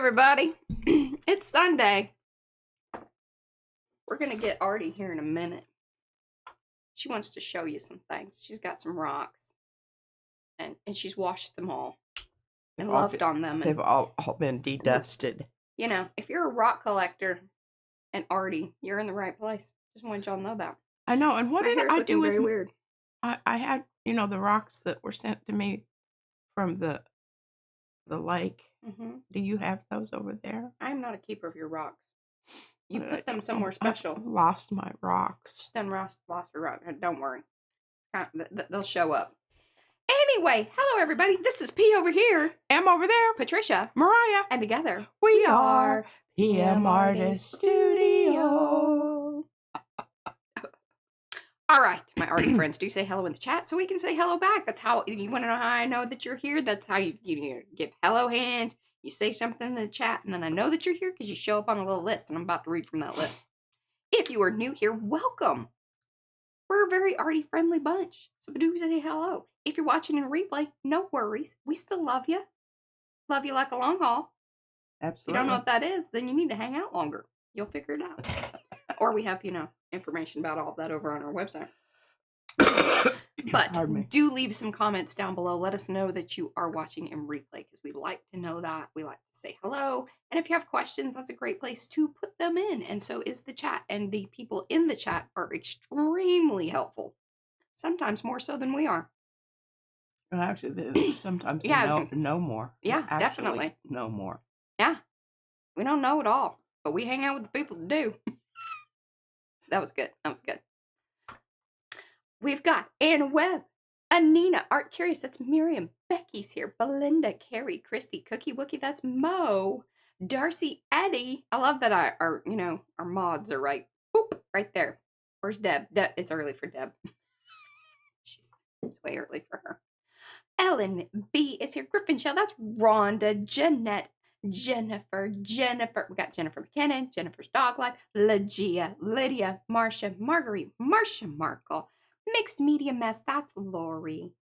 everybody. It's Sunday. We're going to get Arty here in a minute. She wants to show you some things. She's got some rocks. And she's washed them all. And loved on them. They've all been dedusted. You know, if you're a rock collector and Arty, you're in the right place. Just wanted y'all to know that. I know. And what did I do with... very weird. I had, you know, the rocks that were sent to me from the lake. Mm-hmm. Do you have those over there? I'm not a keeper of your rocks. You put them somewhere special. I lost my rocks. She's done lost her rock. Don't worry. They'll show up. Anyway, hello everybody. This is P over here. M over there. Patricia. Mariah. And together we are PM Artist Studio. All right, my Arty friends, do say hello in the chat so we can say hello back. That's how you want to know how I know that you're here. That's how you give hello hand. You say something in the chat, and then I know that you're here because you show up on a little list, and I'm about to read from that list. If you are new here, welcome. We're a very Arty friendly bunch, so do say hello. If you're watching in replay, no worries. We still love you. Love you like a long haul. Absolutely. If you don't know what that is, then you need to hang out longer. You'll figure it out. Or we have, information about all of that over on our website. But do leave some comments down below. Let us know that you are watching in replay because we like to know that. We like to say hello. And if you have questions, that's a great place to put them in. And so is the chat. And the people in the chat are extremely helpful. Sometimes more so than we are. Well, actually, sometimes know more. Yeah, definitely. Know more. Yeah. We don't know it all. But we hang out with the people that do. So that was good. That was good. We've got Anna Webb, Anina, Art Curious, that's Miriam, Becky's here, Belinda, Carrie, Christy, Cookie Wookie, that's Mo, Darcy, Eddie. I love that our mods are right. Boop, right there. Where's Deb? It's early for Deb. It's way early for her. Ellen B is here. Griffin Shell, that's Rhonda, Jeanette, Jennifer. We got Jennifer McKinnon, Jennifer's Dog Life, Legia, Lydia, Marcia, Marguerite, Marcia Markle, Mixed Media Mess, that's Lori.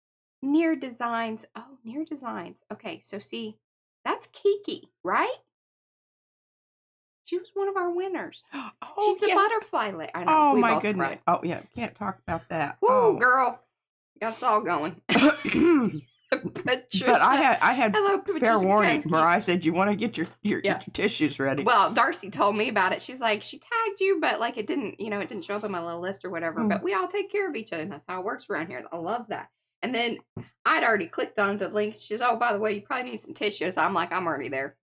Near Designs. Oh, Near Designs. Okay, so see, that's Kiki, right? She was one of our winners. Oh, she's the butterfly lady. I know. Oh, my goodness. Right. Oh, yeah. Can't talk about that. Woo, girl. Got us all going. Patricia. But I had hello, fair warning. Mariah said you want to get your tissues ready. Well, Darcy told me about it. She's like, she tagged you, but like it didn't show up in my little list or whatever. But we all take care of each other. And that's how it works around here. I love that. And then I'd already clicked on the link. She's, oh, by the way, you probably need some tissues. I'm like, I'm already there.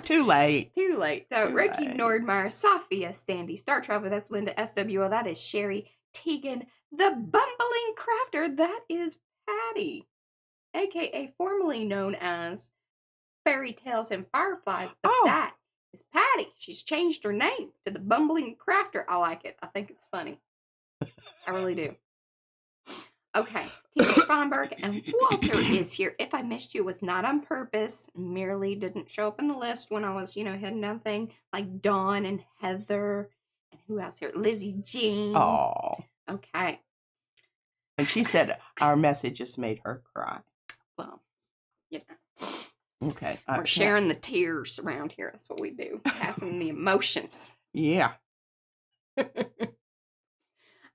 Too late. Too late. So Ricky Nordmeyer, Sophia, Sandy, Star Traveler, that's Linda SWO, that is Sherry, Tegan, the Bumbling Crafter, that is Patty, aka formerly known as Fairy Tales and Fireflies, but that is Patty. She's changed her name to the Bumbling Crafter. I like it. I think it's funny. I really do. Okay, Tina Sponberg and Walter is here. If I missed you, it was not on purpose. Merely didn't show up in the list when I was, heading down thing. Like Dawn and Heather. And who else here? Lizzie Jean. Oh. Okay. And she said our messages made her cry. Well, Okay. We're sharing the tears around here. That's what we do. Passing the emotions. Yeah.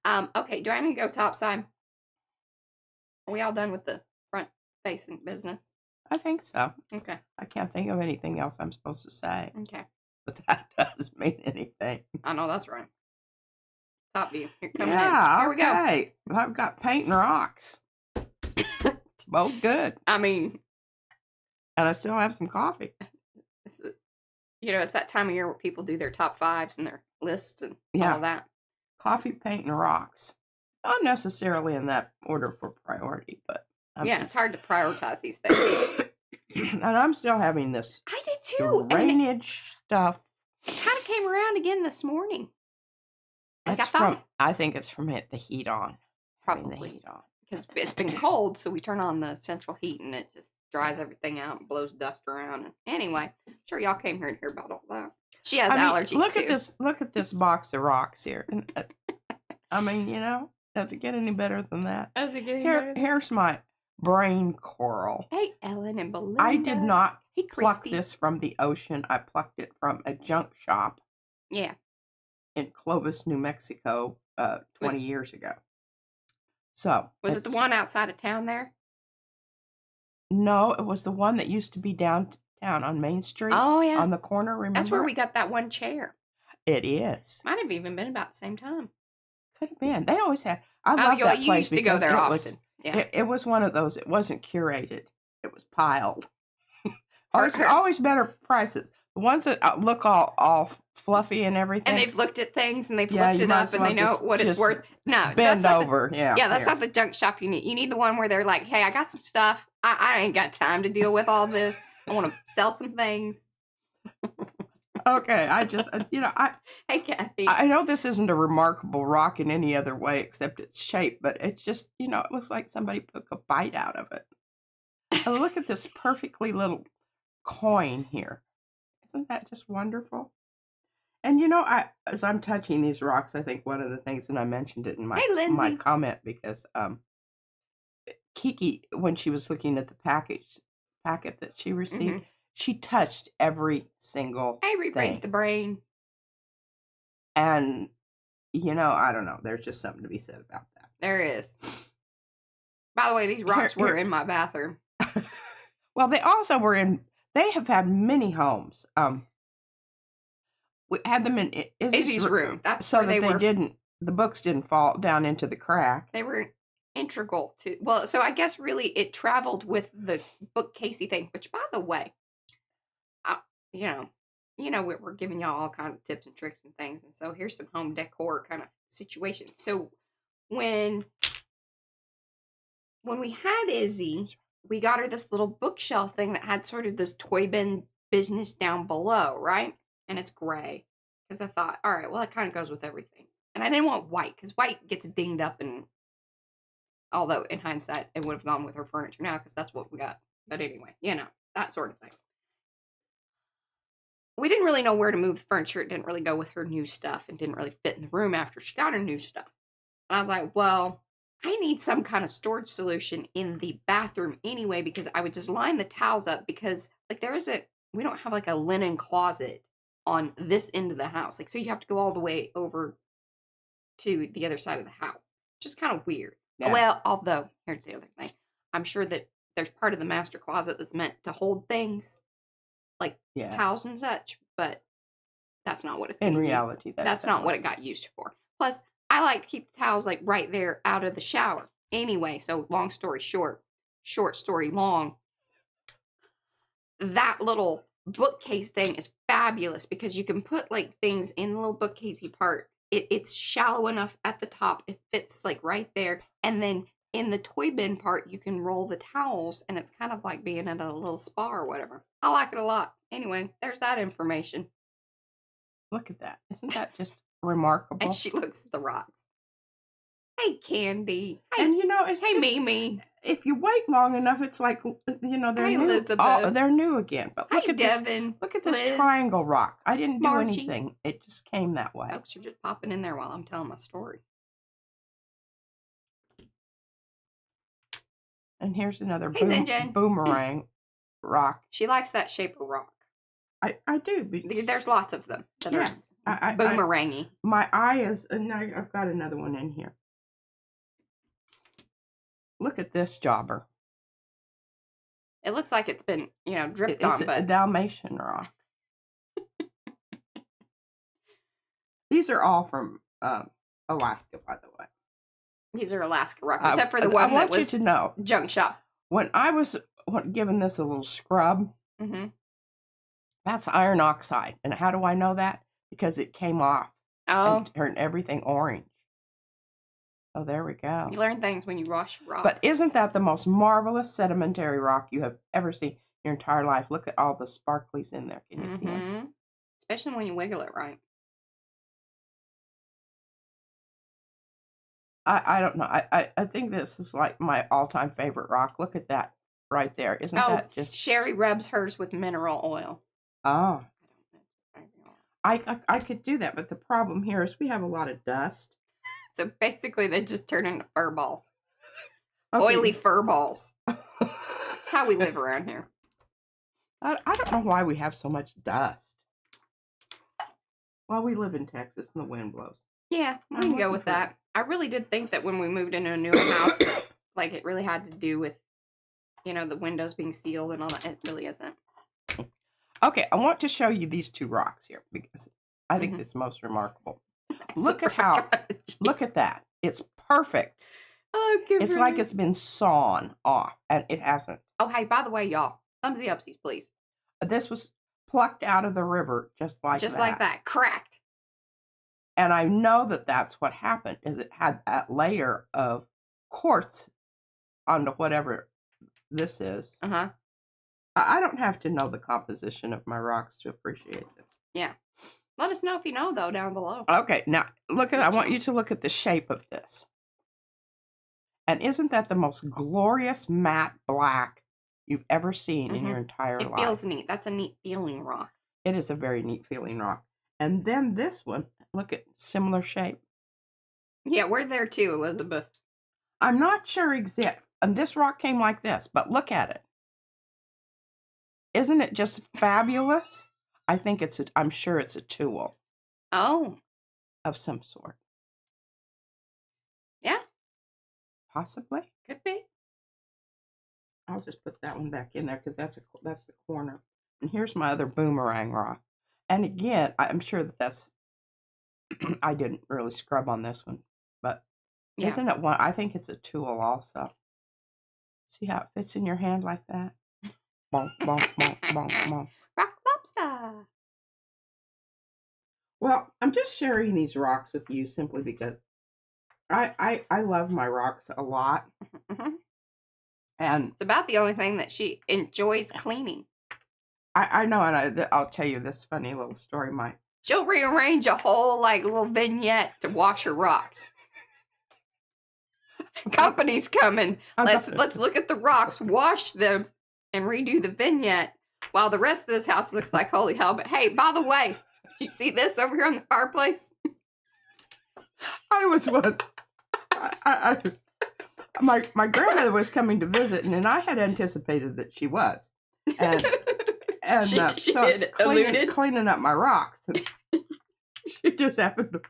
Okay, do I need to go topside? Are we all done with the front facing business? I think so. Okay. I can't think of anything else I'm supposed to say. Okay. But that doesn't mean anything. I know that's right. Top view. Here coming in. Here we go. I've got paint and rocks. Both good. I mean. And I still have some coffee. It's that time of year where people do their top fives and their lists and all that. Coffee, paint, and rocks. Not necessarily in that order for priority, but it's hard to prioritize these things. And I'm still having this. I did too. Drainage stuff. It kind of came around again this morning. I think it's from the heat on. Probably. The heat on. Because it's been cold, so we turn on the central heat and it just dries everything out and blows dust around. And anyway, I'm sure y'all came here to hear about all that. She has allergies too. Look at this box of rocks here. Does it get any better than that? Does it get any better? Here's my brain coral. Hey, Ellen and Belinda. I did not Hey, pluck Christy. this from the ocean. I plucked it from a junk shop. Yeah. In Clovis, New Mexico, 20 years ago. So was it the one outside of town there? No, it was the one that used to be downtown on Main Street. Oh yeah, on the corner. Remember? That's where we got that one chair. It is. Might have even been about the same time. Could have been. They always had. I love that place. You used to go there often. Yeah. It was one of those. It wasn't curated. It was piled. always better prices. The ones that look all fluffy and everything. And they've looked at things and they've looked it up and they know what it's worth. No, bend over. That's not the junk shop you need. You need the one where they're like, hey, I got some stuff. I ain't got time to deal with all this. I want to sell some things. Okay, I just, Hey, Kathy. I know this isn't a remarkable rock in any other way except its shape, but it's just, it looks like somebody took a bite out of it. And look at this perfectly little coin here. Isn't that just wonderful? And as I'm touching these rocks, I think one of the things, and I mentioned it in my comment, because Kiki, when she was looking at the packet that she received, she touched every single thing. The brain. And, I don't know. There's just something to be said about that. There is. By the way, these rocks were in my bathroom. Well, they also were they have had many homes. We had them in Izzy's room. That's so where that the books didn't fall down into the crack. They were integral to, so I guess really it traveled with the bookcasey thing, which, by the way, we're giving y'all all kinds of tips and tricks and things, and so here's some home decor kind of situation. So when we had Izzy, we got her this little bookshelf thing that had sort of this toy bin business down below, right? And it's gray, because I thought, all right, well, it kind of goes with everything. And I didn't want white, because white gets dinged up, and although in hindsight it would have gone with her furniture now, because that's what we got. But anyway, that sort of thing. We didn't really know where to move the furniture. It didn't really go with her new stuff and didn't really fit in the room after she got her new stuff. And I was like, well, I need some kind of storage solution in the bathroom anyway, because I would just line the towels up, because we don't have like a linen closet on this end of the house. Like, so you have to go all the way over to the other side of the house. Just kind of weird. Yeah. Well, although, here's the other thing. I'm sure that there's part of the master closet that's meant to hold things like towels and such, but that's not what it's in reality. That's not what it got used for. Plus, I like to keep the towels like right there out of the shower. Anyway, so long story short story long, that little bookcase thing is fabulous, because you can put like things in the little bookcasey part. It's shallow enough at the top. It fits like right there. And then in the toy bin part, you can roll the towels, and it's kind of like being at a little spa or whatever. I like it a lot. Anyway, there's that information. Look at that. Isn't that just remarkable? And she looks at the rocks. Hey, Candy. Hey, and it's hey, Mimi. If you wait long enough, it's like, they're hey, new. Elizabeth. They're new again. But look at Devin, this. Look at this triangle rock. I didn't do anything. It just came that way. Folks are just popping in there while I'm telling my story. And here's another boomerang rock. She likes that shape of rock. I do. There's lots of them that are boomerangy. My eye is, and I've got another one in here. Look at this jobber. It looks like it's been, dripped on. It's a Dalmatian rock. These are all from Alaska, by the way. These are Alaska rocks, except for the one that was you to know, junk shop. When I was giving this a little scrub, that's iron oxide. And how do I know that? Because it came off and turned everything orange. Oh, there we go. You learn things when you wash rocks. But isn't that the most marvelous sedimentary rock you have ever seen in your entire life? Look at all the sparklies in there. Can you see them? Especially when you wiggle it right. I don't know. I think this is like my all-time favorite rock. Look at that right there. Isn't that just... Sherry rubs hers with mineral oil. Oh. I could do that, but the problem here is we have a lot of dust. So basically they just turn into fur balls. Okay. Oily fur balls. That's how we live around here. I don't know why we have so much dust. Well, we live in Texas and the wind blows. Yeah, we can go with that. I really did think that when we moved into a newer house, that, like, it really had to do with, you know, the windows being sealed and all that. It really isn't. Okay, I want to show you these two rocks here because I think this is most remarkable. Look at how, look at that. It's perfect. Oh, it's like it's been sawn off, and it hasn't. Oh, hey, by the way, y'all, thumbsy upsies, please. This was plucked out of the river just like that. Just like that, cracked. And I know that that's what happened, is it had that layer of quartz onto whatever this is. Uh-huh. I don't have to know the composition of my rocks to appreciate them. Yeah. Let us know if you know, though, down below. Okay, now, look at. I want you to look at the shape of this. And isn't that the most glorious matte black you've ever seen in your entire life? It feels neat. That's a neat feeling rock. It is a very neat feeling rock. And then this one, look at similar shape. Yeah, we're there too, Elizabeth. I'm not sure exact. And this rock came like this, but look at it. Isn't it just fabulous? I think I'm sure it's a tool. Oh. Of some sort. Yeah. Possibly. Could be. I'll just put that one back in there because that's the corner. And here's my other boomerang rock. And again, I'm sure that's, I didn't really scrub on this one, but isn't it one? I think it's a tool also. See how it fits in your hand like that? Bonk, bonk, bonk, bonk, bonk. Rock lobster. Well, I'm just sharing these rocks with you simply because I love my rocks a lot. And it's about the only thing that she enjoys cleaning. I know, and I'll tell you this funny little story. She'll rearrange a whole little vignette to wash her rocks. Company's coming. Let's look at the rocks, wash them, and redo the vignette. While the rest of this house looks like holy hell. But hey, by the way, did you see this over here on the fireplace? I was once. My grandmother was coming to visit, and I had anticipated that she was. And she so did, cleaning up my rocks. And she just happened to.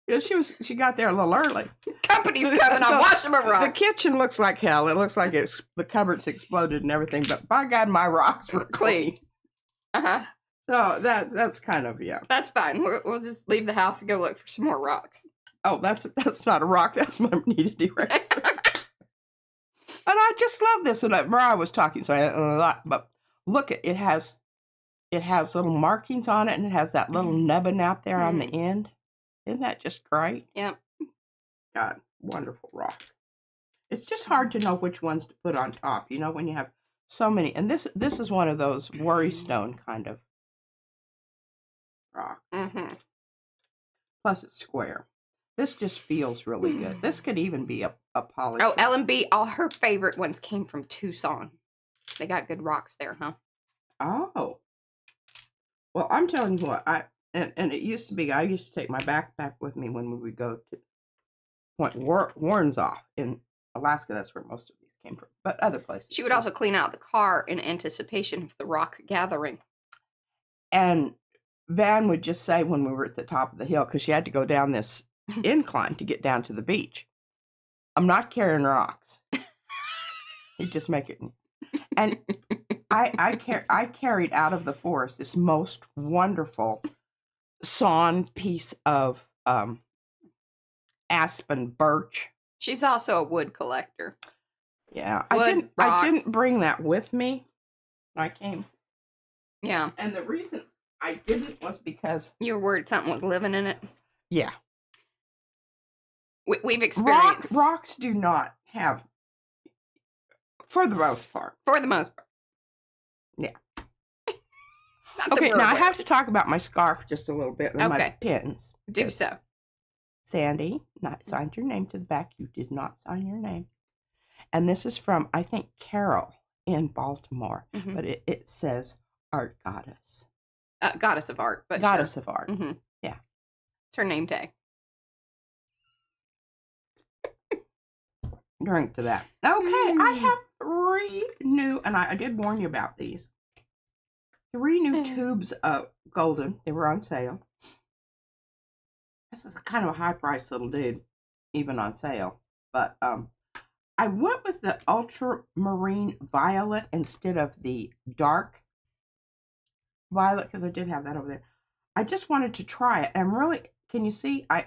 You know, she got there a little early. Company's coming. I'm washing my rocks. The kitchen looks like hell. It looks like the cupboards exploded and everything. But by God, my rocks were clean. So that's kind of That's fine. We'll just leave the house and go look for some more rocks. Oh, that's not a rock. That's my kneaded eraser. And I just love this. And Mariah was talking, so I didn't know a lot. But look, it has little markings on it, and it has that little nubbin out there on the end. Isn't that just great? Yep. God, wonderful rock. It's just hard to know which ones to put on top, you know, when you have so many. And this is one of those worry stone kind of rocks. Plus it's square. This just feels really good. This could even be a polish. Oh, L&B, all her favorite ones came from Tucson. They got good rocks there, huh? Oh. Well, I'm telling you what, and it used to be, I used to take my backpack with me when we would go to Point Warrenzoff in Alaska. That's where most of these came from, but other places. She would also clean out the car in anticipation of the rock gathering. And Van would just say when we were at the top of the hill, because she had to go down this incline to get down to the beach, I'm not carrying rocks. He'd just make it. And I carried out of the forest this most wonderful sawn piece of aspen birch. She's also a wood collector. Yeah, I didn't bring that with me. I came. Yeah. And the reason I didn't was because you were worried something was living in it. Yeah. We've experienced rocks do not have, for the most part. For the most part. Yeah. Okay, now I have to talk about my scarf just a little bit and my pins. Do so. Sandy, not signed your name to the back. You did not sign your name. And this is from, I think, Carol in Baltimore. But it says Art Goddess. Goddess of Art. But Goddess of Art. Yeah. It's her name tag. Drink to that. Okay, I have 3 new, and I did warn you about these. 3 new tubes of golden. They were on sale. This is kind of a high-priced little dude, even on sale. But I went with the ultramarine violet instead of the dark violet because I did have that over there. I just wanted to try it. And really, can you see? I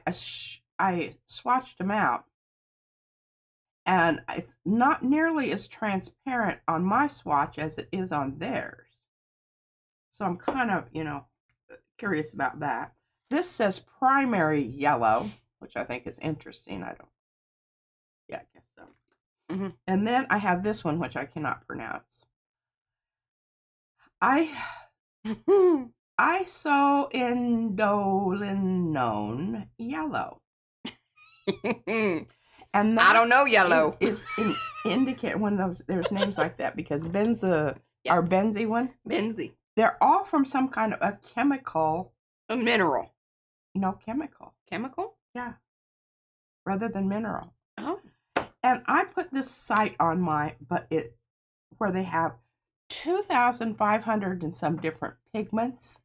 swatched them out. And it's not nearly as transparent on my swatch as it is on theirs. So I'm kind of, curious about that. This says primary yellow, which I think is interesting. I guess so. Mm-hmm. And then I have this one, which I cannot pronounce. Isoindolinone yellow. And I don't know yellow. Is indicate when there's names like that because benza or benzy one. Benzy. They're all from some kind of a chemical. A mineral. No, chemical. Chemical? Yeah. Rather than mineral. Oh. And I put this site on where they have 2,500 and some different pigments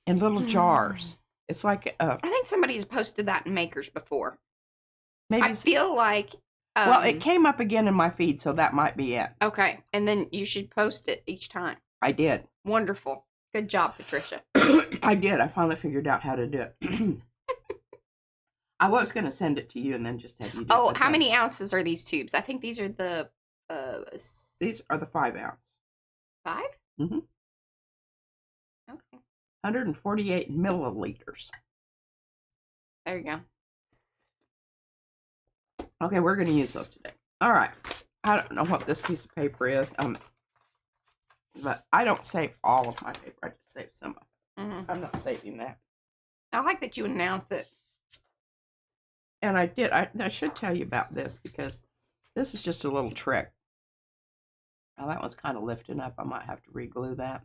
in little jars. It's like I think somebody's posted that in Makers before. Maybe I feel like well, it came up again in my feed, so that might be it. Okay, and then you should post it each time. I did. Wonderful. Good job, Patricia. I did. I finally figured out how to do it. I was going to send it to you and then just have you do it. Oh, how many ounces are these tubes? I think these are the... These are the 5 ounce. 5? Mm-hmm. Okay. 148 milliliters. There you go. Okay, we're going to use those today. All right. I don't know what this piece of paper is. But I don't save all of my paper. I just save some of it. Mm-hmm. I'm not saving that. I like that you announce it. And I did. I should tell you about this because this is just a little trick. Now that one's kind of lifting up. I might have to re-glue that.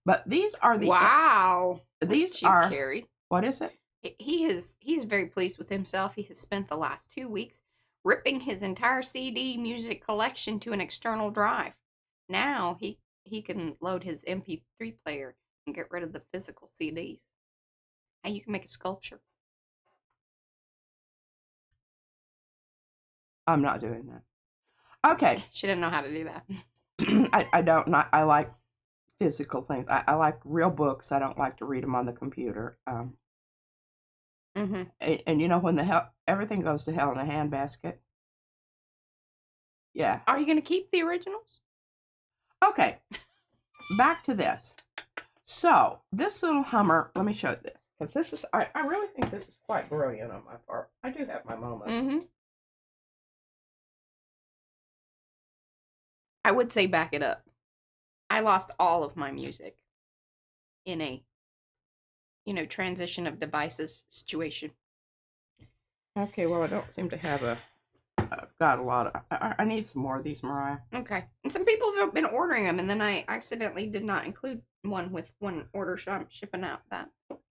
But these are the... Wow. These are... Carrie. What is it? He's very pleased with himself. He has spent the last 2 weeks ripping his entire CD music collection to an external drive. Now he can load his MP3 player and get rid of the physical CDs. And you can make a sculpture. I'm not doing that. Okay. She didn't know how to do that. I don't. I like physical things. I like real books. I don't like to read them on the computer. Mm-hmm. And when everything goes to hell in a handbasket. Yeah. Are you going to keep the originals? Okay. Back to this. So this little Hummer. Let me show you this because this is. I really think this is quite brilliant on my part. I do have my moments. Mm-hmm. I would say back it up. I lost all of my music in a, transition of devices situation. Okay, well, I don't seem to have I've got a lot of, I need some more of these, Mariah. Okay. And some people have been ordering them, and then I accidentally did not include one with one order, so I'm shipping out that.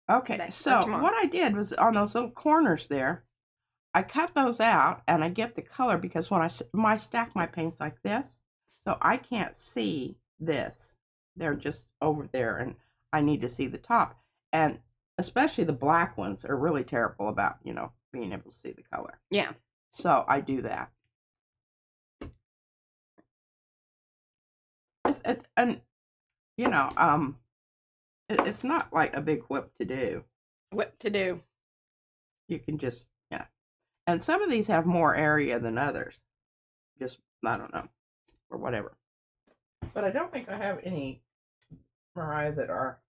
Okay, today, so what I did was on those little corners there, I cut those out, and I get the color, because when I stack my paints like this, so I can't see this. They're just over there, and I need to see the top. And especially the black ones are really terrible about, being able to see the color. Yeah. So I do that. It's not like a big whip to do. What to do? You can just, yeah. And some of these have more area than others. Just, I don't know, or whatever. But I don't think I have any, Mariah, that are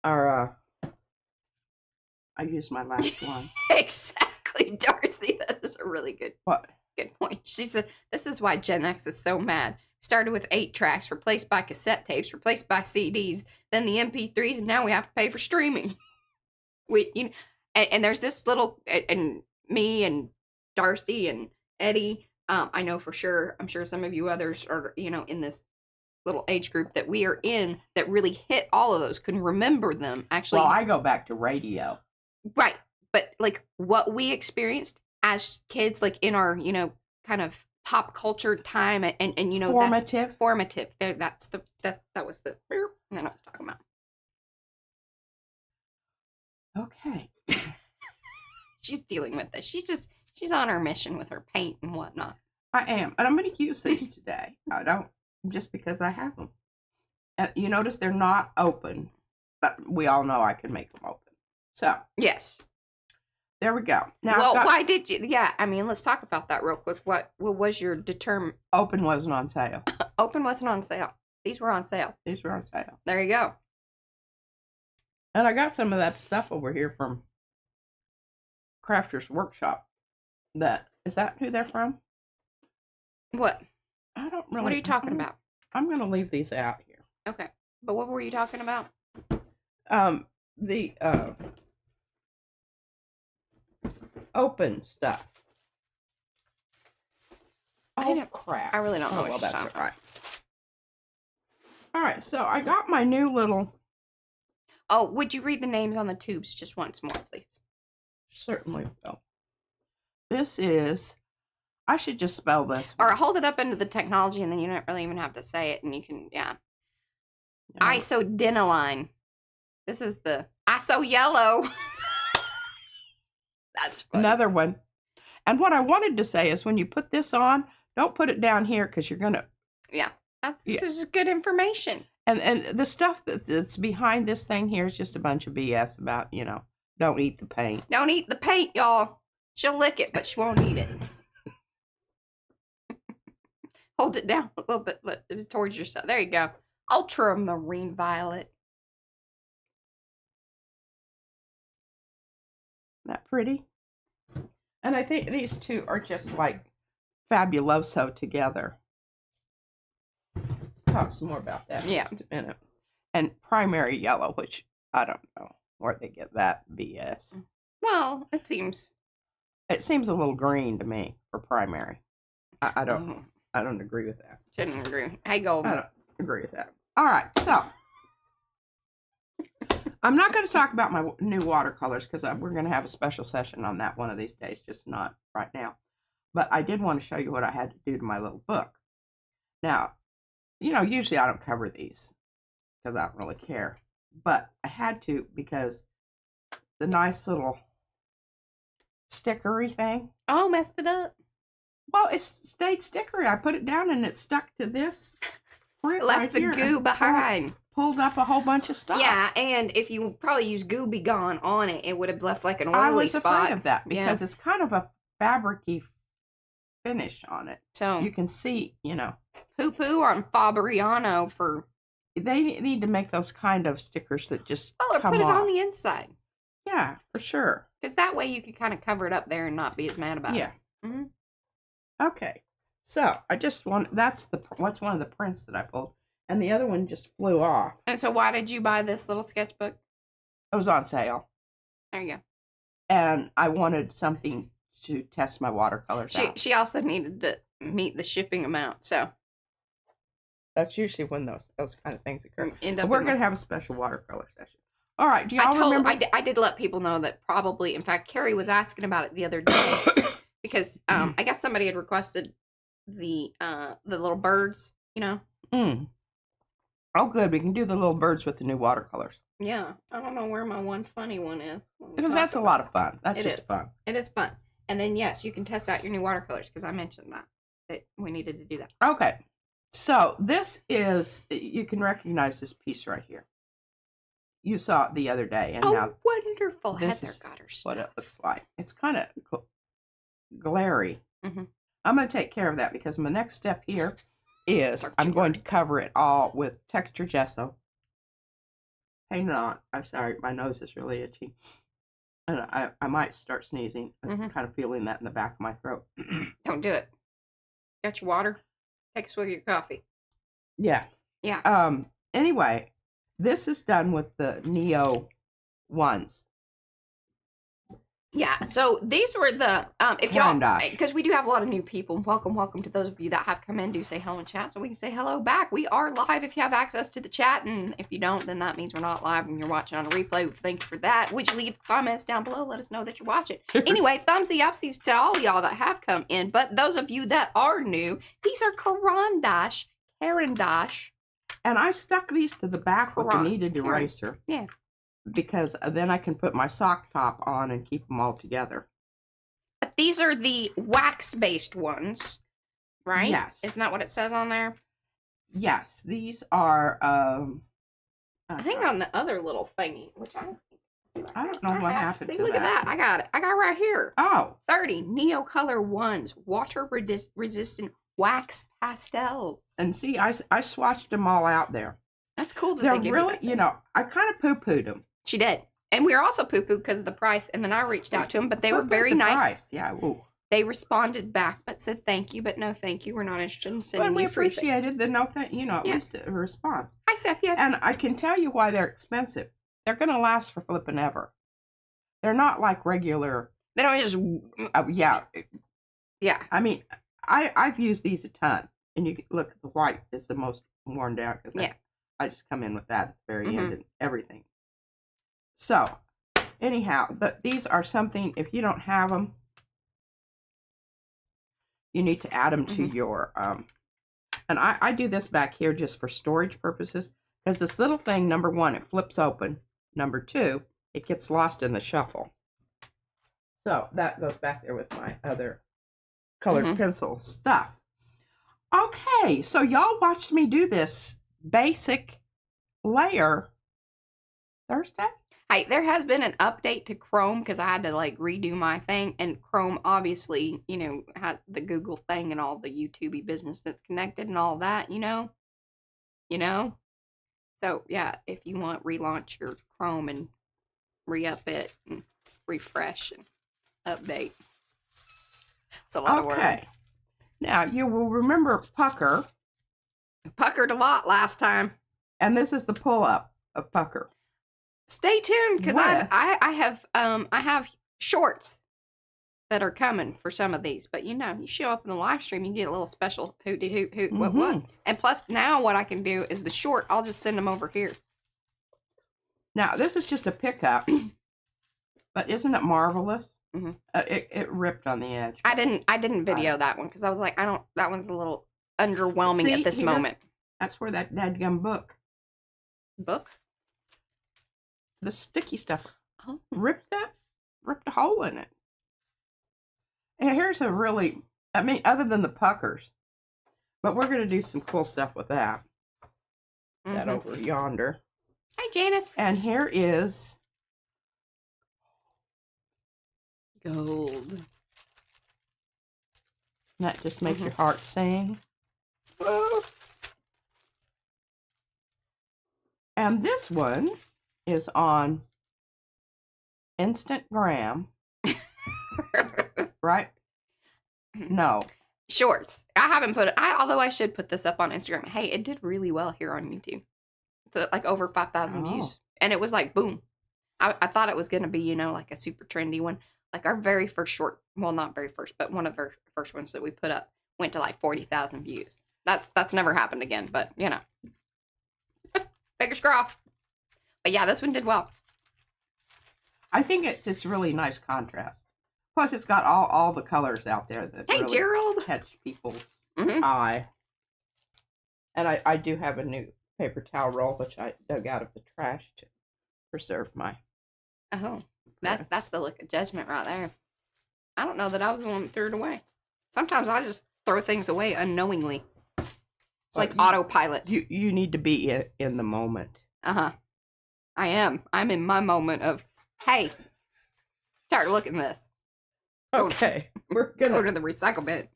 I used my last one. Exactly, Darcy. That is a really good point. She said, this is why Gen X is so mad. Started with 8 tracks, replaced by cassette tapes, replaced by CDs, then the MP3s, and now we have to pay for streaming. And there's this little, and me and Darcy and Eddie, I know for sure, I'm sure some of you others are, in this little age group that we are in that really hit all of those, can remember them. Actually, well, I go back to radio. Right. But like what we experienced as kids, like in our, kind of pop culture time and you know Formative. Formative. There, that was the and then I was talking about. Okay. She's dealing with this. She's on her mission with her paint and whatnot. I am, and I'm going to use these today. I don't just because I have them. You notice they're not open, but we all know I can make them open. So yes, there we go. Now, well, why did you? Yeah, I mean, let's talk about that real quick. What was your Open wasn't on sale. Open wasn't on sale. These were on sale. These were on sale. There you go. And I got some of that stuff over here from Crafter's Workshop. Is that who they're from? What? I don't really. What are you talking about? I'm going to leave these out here. Okay, but what were you talking about? The open stuff. Oh crap! I really don't know. Oh what well, you're that's talking all right. All right, so I got my new little. Oh, would you read the names on the tubes just once more, please? Certainly will. This is. I should just spell this. Or hold it up into the technology, and then you don't really even have to say it, and you can, yeah. No. Isodenoline. This is the ISO yellow. That's funny. Another one. And what I wanted to say is when you put this on, don't put it down here because you're going to. Yeah. This is good information. And the stuff that's behind this thing here is just a bunch of BS about, don't eat the paint. Don't eat the paint, y'all. She'll lick it, but she won't eat it. Hold it down a little bit towards yourself. There you go. Ultramarine violet. Isn't that pretty? And I think these two are just like fabuloso together. Talk some more about that in just a minute. And primary yellow, which I don't know where they get that BS. Well, it seems a little green to me for primary. I don't agree with that. Shouldn't agree. Hey, go. I don't agree with that. All right, so I'm not going to talk about my new watercolors because we're going to have a special session on that one of these days, just not right now. But I did want to show you what I had to do to my little book. Now, usually I don't cover these because I don't really care. But I had to because the nice little stickery thing. Oh, messed it up. Well, it stayed stickery. I put it down and it stuck to this. Left right the here. goo behind. Pulled up a whole bunch of stuff. Yeah, and if you probably used Goo Be Gone on it, it would have left like an oily spot. I was afraid of that because it's kind of a fabricy finish on it. So you can see, poo-poo on Fabriano for. They need to make those kind of stickers that just or come put it off. on the inside. Yeah, for sure. Because that way you can kind of cover it up there and not be as mad about it. Yeah. Mm-hmm. Okay. So I just want that's one of the prints that I pulled, and the other one just flew off. And so why did you buy this little sketchbook? It was on sale. There you go. And I wanted something to test my watercolors out. She also needed to meet the shipping amount, so that's usually when those kind of things occur. We're going to have a special watercolor session. All right. Do y'all remember? I did let people know that probably. In fact, Carrie was asking about it the other day because I guess somebody had requested the little birds. Oh, good. We can do the little birds with the new watercolors. Yeah, I don't know where my one funny one is. Because that's a lot of fun. That's just fun. It is fun. And then yes, you can test out your new watercolors because I mentioned that we needed to do that. Okay. So this is, you can recognize this piece right here. You saw it the other day. And now wonderful. This Heather is got her stuff. what it looks like. It's kind of glary. Mm-hmm. I'm going to take care of that because my next step here is I'm going to cover it all with texture gesso. Hang on. I'm sorry. My nose is really itchy. And I might start sneezing. I'm kind of feeling that in the back of my throat. Don't do it. Got your water? Take a swig of your coffee. Yeah. Yeah. Anyway, this is done with the Neo ones. Yeah, so these were the if y'all, because we do have a lot of new people. Welcome to those of you that have come in. Do say hello in chat so we can say hello back. We are live if you have access to the chat, and if you don't, then that means we're not live and you're watching on a replay. Thank you for that. Would you leave comments down below? Let us know that you're watching. Anyway, thumbsy upsies to all y'all that have come in, but those of you that are new, these are Karan Dash. And I stuck these to the back with a kneaded eraser. Yeah. Because then I can put my sock top on and keep them all together. But these are the wax-based ones, right? Yes. Isn't that what it says on there? Yes, these are. I think on the other little thingy, which I don't know what happened to that. See, look at that. I got it. I got it right here. Oh. 30 Neocolor ones, water-resistant wax pastels. And see, I swatched them all out there. That's cool that they're they give really, you that. I kind of poo-pooed them. She did. And we were also poo-pooed because of the price. And then I reached out to them, but they were very nice. Price. Yeah. Ooh. They responded back, but said thank you, but no thank you. We're not interested in sending we you free appreciated the no thank at least a response. Hi, Sepia. And I can tell you why they're expensive. They're going to last for flipping ever. They're not like regular. They don't just. Yeah. Yeah. I mean, I've used these a ton, and you can look at the white is the most worn down because I just come in with that at the very end and everything. So, anyhow, these are something, if you don't have them, you need to add them to your, and I do this back here just for storage purposes, because this little thing, number one, it flips open. Number two, it gets lost in the shuffle. So, that goes back there with my other colored pencil stuff. Okay, so y'all watched me do this basic layer Thursday. Hey, there has been an update to Chrome because I had to like redo my thing, and Chrome obviously, had the Google thing and all the YouTubey business that's connected and all that, So yeah, if you want, relaunch your Chrome and re-up it and refresh and update. It's a lot of work. Okay. Now you will remember Pucker. Puckered a lot last time. And this is the pull-up of Pucker. Stay tuned because I have shorts that are coming for some of these. But you show up in the live stream, you get a little special hoot what. And plus now what I can do is the short, I'll just send them over here. Now this is just a pickup, but isn't it marvelous? It ripped on the edge. I didn't video that one because I was like, that one's a little underwhelming at this moment. That's where that dadgum book. The sticky stuff. Ripped a hole in it. And here's a really, other than the puckers, but we're going to do some cool stuff with that. That over yonder. Hi, Janice. And here is gold. That just makes your heart sing. Whoa. And this one is on Instagram. Right? No. Shorts. I haven't put it, although I should put this up on Instagram. Hey, it did really well here on YouTube. It's like over 5,000 views. And it was like, boom. I thought it was going to be, like a super trendy one. Like our very first short, well, not very first, but one of our first ones that we put up went to like 40,000 views. That's never happened again, but fingers crossed. But yeah, this one did well. I think it's really nice contrast. Plus, it's got all the colors out there that really Gerald catch people's eye. And I do have a new paper towel roll, which I dug out of the trash to preserve my. Oh, that's the look of judgment right there. I don't know that I was the one that threw it away. Sometimes I just throw things away unknowingly. It's like autopilot. You need to be in the moment. I am. I'm in my moment of, hey, start looking at this. Okay. We're going to go to the recycle bin.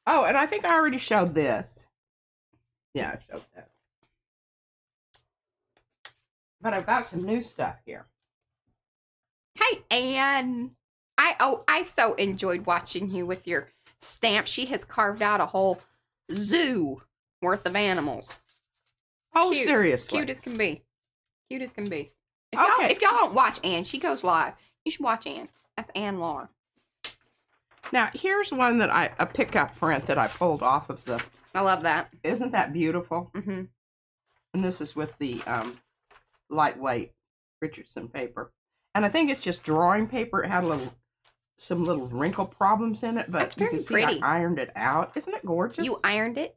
Oh, and I think I already showed this. Yeah, I showed that. But I've got some new stuff here. Hey, Anne. I so enjoyed watching you with your stamp. She has carved out a whole zoo worth of animals. Oh, seriously? Cute as can be. Cute as can be. If y'all don't watch Anne, she goes live. You should watch Ann. That's Ann Lahr. Now, here's one that a pickup print that I pulled off of the... I love that. Isn't that beautiful? Mm-hmm. And this is with the lightweight Richardson paper. And I think it's just drawing paper. It had some little wrinkle problems in it, but That's very you can see pretty. I ironed it out. Isn't it gorgeous? You ironed it?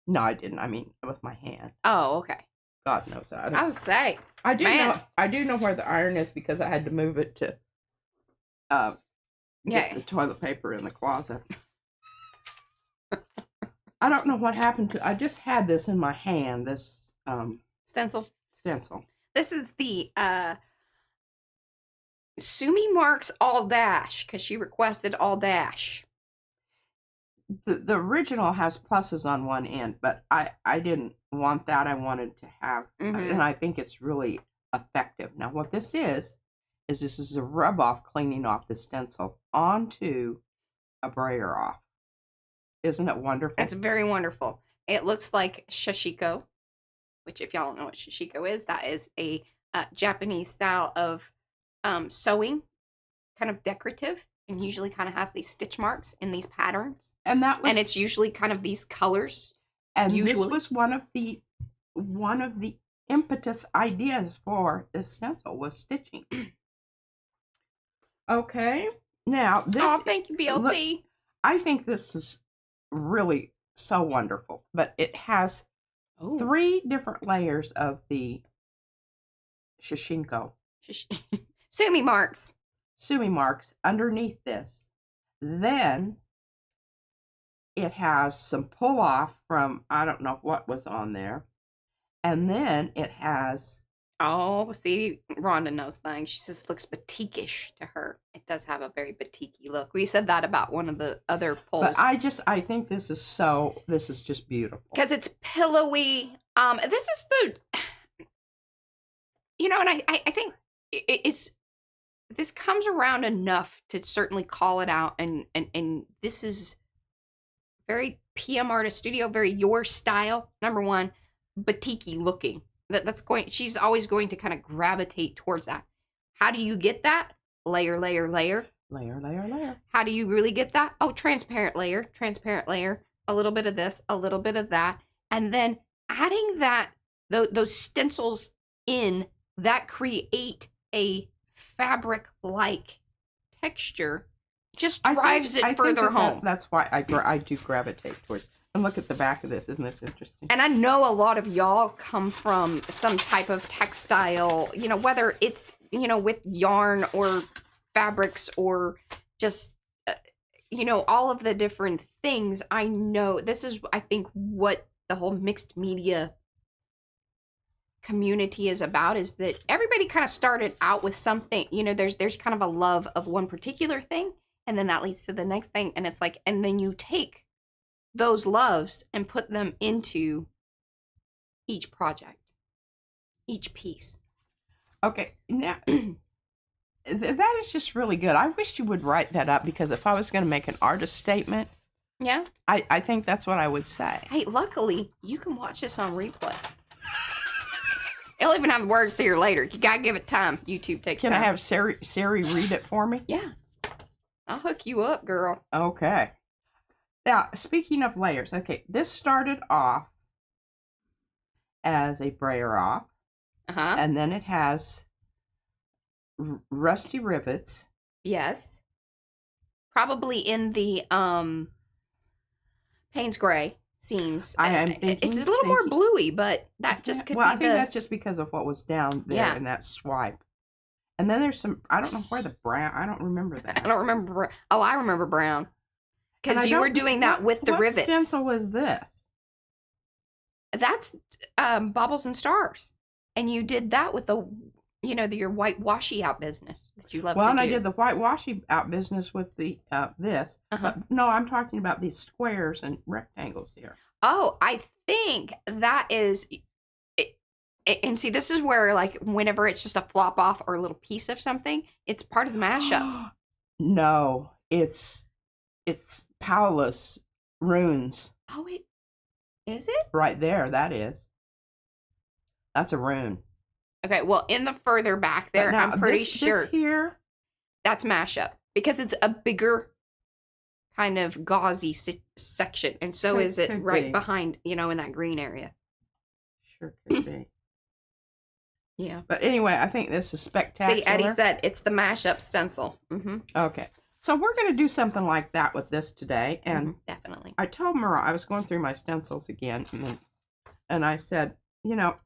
No, I didn't. I mean, with my hand. Oh, okay. God knows that. I was say. I do know where the iron is because I had to move it to get the toilet paper in the closet. I don't know what happened to. I just had this in my hand. This Stencil. This is the Sumi Marks all dash because she requested all dash. The original has pluses on one end, but I didn't want that. I wanted to have, and I think it's really effective. Now, what this is this is a rub off cleaning off the stencil onto a brayer off. Isn't it wonderful? It's very wonderful. It looks like shashiko, which if y'all don't know what shashiko is, that is a Japanese style of sewing, kind of decorative, and usually kind of has these stitch marks in these patterns. And it's usually kind of these colors. And this was one of the impetus ideas for this stencil was stitching. Okay. Now this. Oh, thank you, BLT. I think this is really so wonderful, but it has 3 different layers of the shashinko. Sumi marks underneath this. Then it has some pull off from, I don't know what was on there. And then it has... Oh, see, Rhonda knows things. She says it looks batik-ish to her. It does have a very batik-y look. We said that about one of the other polls. But I think this is just beautiful. Because it's pillowy. This is the... and I think this comes around enough to certainly call it out, and this is very PM Artist Studio, very your style. Number one, batik-y looking. She's always going to kind of gravitate towards that. How do you get that? Layer, layer, layer. Layer, layer, layer. How do you really get that? Oh, transparent layer, a little bit of this, a little bit of that, and then adding those stencils in that create a fabric-like texture just drives it further home. That's why I do gravitate towards. And look at the back of this. Isn't this interesting? And I know a lot of y'all come from some type of textile, whether it's, with yarn or fabrics or just, all of the different things. I know this is, I think, what the whole mixed media community is about, is that everybody kind of started out with something, there's kind of a love of one particular thing, and then that leads to the next thing, and it's like, and then you take those loves and put them into each project, each piece. Okay, now that is just really good. I wish you would write that up, because if I was going to make an artist statement, yeah, I think that's what I would say. Hey, luckily you can watch this on replay. It'll even have words to hear later. You gotta give it time. YouTube takes time. Can I have Siri read it for me? Yeah, I'll hook you up, girl. Okay. Now, speaking of layers, okay, this started off as a brayer off, and then it has rusty rivets. Yes, probably in the Payne's Gray seams. It's a little more bluey, but that just could be. I think that's just because of what was down there in that swipe. And then there's some. I don't know where the brown. I don't remember that. I don't remember. Oh, I remember brown. Because you were doing that with the rivets. What stencil was this? That's Baubles and Stars. And you did that with the, your white washi out business that you love to do. Well, and I did the white washi out business with the this. But no, I'm talking about these squares and rectangles here. Oh, I think that is... And see, this is where, like, whenever it's just a flop off or a little piece of something, it's part of the mashup. No, it's Paula's runes. Oh, is it? Right there, that is. That's a rune. Okay, well, in the further back there, I'm pretty sure. This here That's mashup because it's a bigger kind of gauzy section, and so is it right behind, you know, in that green area. Sure could be. Yeah. But anyway, I think this is spectacular. See, Eddie said it's the mashup stencil. Okay. So we're going to do something like that with this today. And definitely. I told Mariah, I was going through my stencils again, and I said, you know,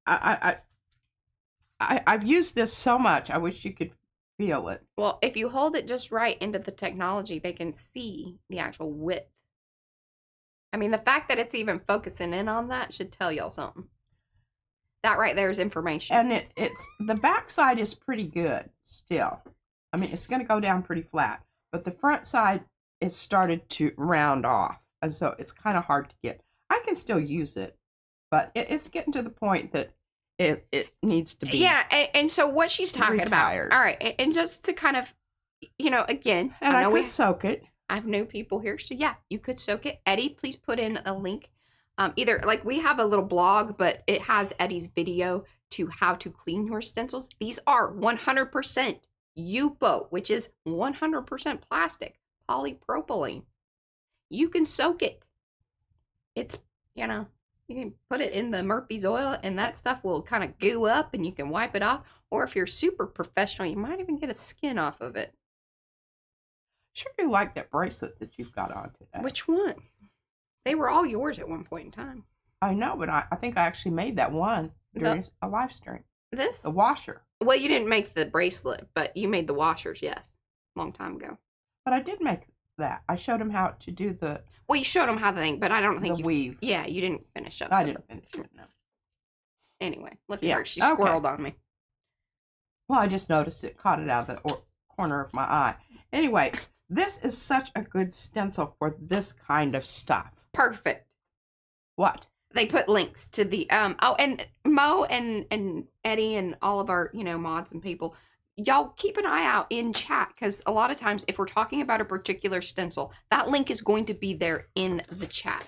I've used this so much, I wish you could feel it. Well, if you hold it just right into the technology, they can see the actual width. I mean, the fact that it's even focusing in on that should tell y'all something. That right there is information. And it's the back side is pretty good still. I mean, it's going to go down pretty flat, but the front side is started to round off, and so it's kind of hard to get. I can still use it, but it's getting to the point that it needs to be. Yeah, and so what she's talking retired. about. All right, and just to kind of, you know, again, and I could soak it. I have new people here, so yeah, you could soak it. Eddie, please put in a link. Either like we have a little blog, but it has Eddie's video to how to clean your stencils. These are 100% UPO, which is 100% plastic, polypropylene. You can soak it. It's, you know, you can put it in the Murphy's oil and that stuff will kind of goo up and you can wipe it off. Or if you're super professional, you might even get a skin off of it. Sure do like that bracelet that you've got on today. Which one? They were all yours at one point in time. I know, but I think I actually made that one during a live stream. This? The washer. Well, you didn't make the bracelet, but you made the washers, yes. Long time ago. But I did make that. I showed him how to do the... Well, you showed him how to think, but I don't think the weave. Yeah, you didn't finish up. I didn't finish it, no. Anyway, look at her. She squirreled on me. Well, I just noticed it. Caught it out of the corner of my eye. Anyway, this is such a good stencil for this kind of stuff. Perfect. What? They put links to the oh, and Mo and Eddie and all of our, you know, mods and people, y'all keep an eye out in chat, because a lot of times if we're talking about a particular stencil, that link is going to be there in the chat.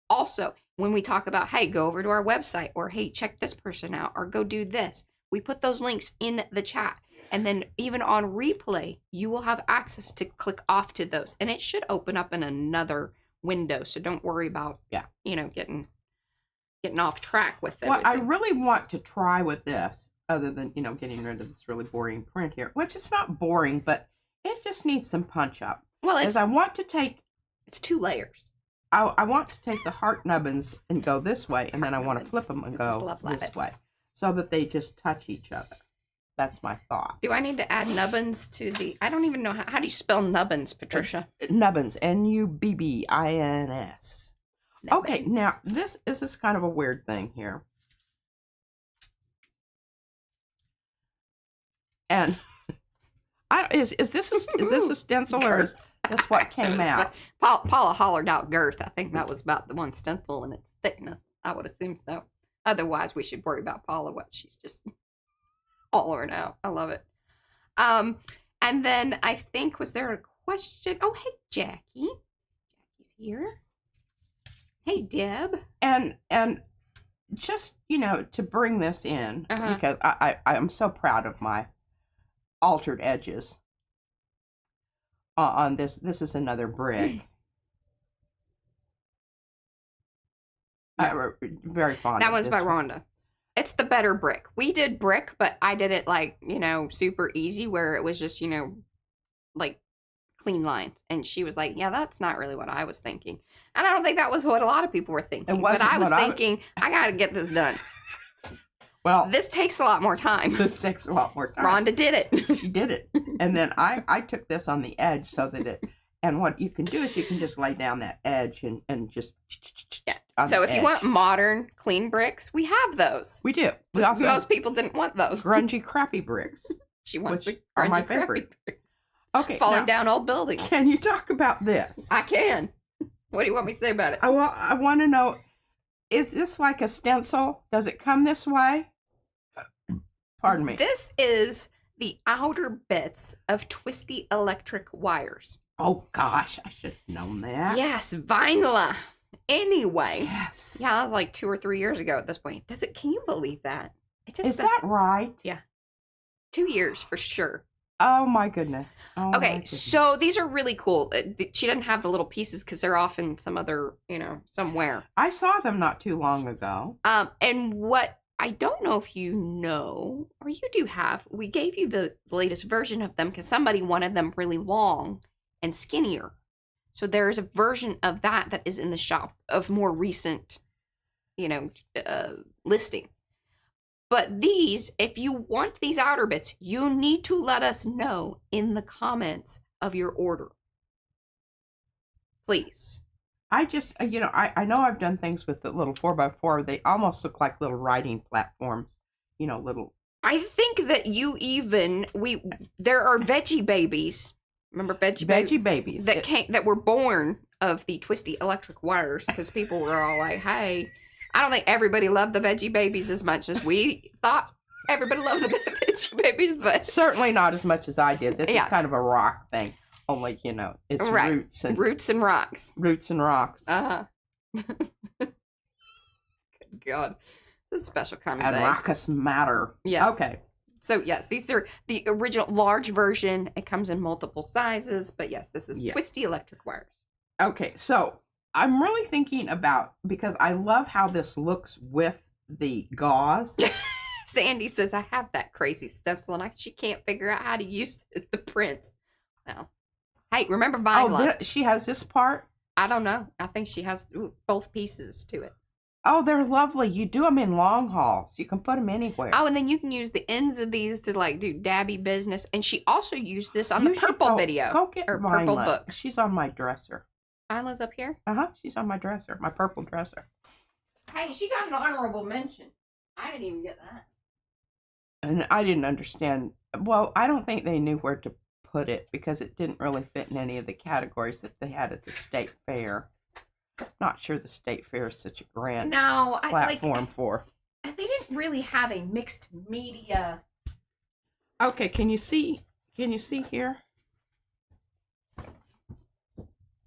Also, when we talk about, hey, go over to our website, or hey, check this person out, or go do this, we put those links in the chat. And then even on replay, you will have access to click off to those, and it should open up in another window, so don't worry about you know, getting off track with it. What I really want to try with this, other than, you know, getting rid of this really boring print here, which is not boring, but it just needs some punch up. Well, I want to take... It's 2 layers. I want to take the heart nubbins and go this way, and then I want to flip them and go this way, so that they just touch each other. That's my thought. Do I need to add nubbins to the... I don't even know. How do you spell nubbins, Patricia? Nubbins. Nubbins. Okay, now this is kind of a weird thing here. And is this a stencil, or is this what came out? Paula hollered out girth. I think that was about the one stencil and its thickness. I would assume so. Otherwise, we should worry about Paula, what she's just... hollering out. I love it. And then I think, was there a question? Oh, hey, Jackie. Jackie's here. Hey, Deb. And just, you know, to bring this in, because I'm so proud of my altered edges on this. This is another brick. I'm very fond of that one's by Rhonda. It's the better brick. We did brick, but I did it like, you know, super easy, where it was just, you know, like clean lines. And she was like, yeah, that's not really what I was thinking. And I don't think that was what a lot of people were thinking. But I was thinking, I got to get this done. Well, this takes a lot more time. This takes a lot more time. Rhonda did it. She did it. And then I took this on the edge so that it... And what you can do is you can just lay down that edge and just... So if you want modern, clean bricks, we have those. We do. Most people didn't want those. Grungy, crappy bricks. She wants the are grungy, my favorite. Bricks. Okay. Falling down old buildings. Can you talk about this? I can. What do you want me to say about it? I want to know, is this like a stencil? Does it come this way? Pardon me. This is the outer bits of twisty electric wires. Oh, gosh. I should have known that. Yes, vinyl. Anyway. Yes. Yeah, that was like 2 or 3 years ago at this point. Can you believe that? Is that right? Yeah. 2 years for sure. Oh my goodness. Oh my Okay, goodness. so these are really cool. She doesn't have the little pieces because they're off in some other, somewhere. I saw them not too long ago. And what I don't know if you know, or you do have, we gave you the latest version of them because somebody wanted them really long and skinnier. So there's a version of that is in the shop of more recent, listing. But these, if you want these outer bits, you need to let us know in the comments of your order. Please. I just, I know I've done things with the little 4x4. They almost look like little writing platforms, little. I think that there are veggie babies. Remember veggie babies that were born of the twisty electric wires because people were all like, hey, I don't think everybody loved the veggie babies as much as we thought everybody loved the veggie babies, but certainly not as much as I did. This is kind of a rock thing. Only, it's right. roots and rocks. Roots and rocks. Uh-huh. Good God. This is a special kind of and day. raucous matter. Yes. Okay. So, yes, these are the original large version. It comes in multiple sizes, but yes, this is twisty electric wires. Okay, so I'm really thinking about, because I love how this looks with the gauze. Sandy says, I have that crazy stencil, and she can't figure out how to use the prints. Well, hey, remember Vine she has this part? I don't know. I think she has both pieces to it. Oh, they're lovely. You do them in long hauls. You can put them anywhere. Oh, and then you can use the ends of these to do dabby business. And she also used this on the purple video. Go get purple book. She's on my dresser. Isla's up here? Uh-huh. She's on my dresser. My purple dresser. Hey, she got an honorable mention. I didn't even get that. And I didn't understand. Well, I don't think they knew where to put it because it didn't really fit in any of the categories that they had at the state fair. Not sure the state fair is such a grand platform for. They didn't really have a mixed media. Okay, can you see? Can you see here?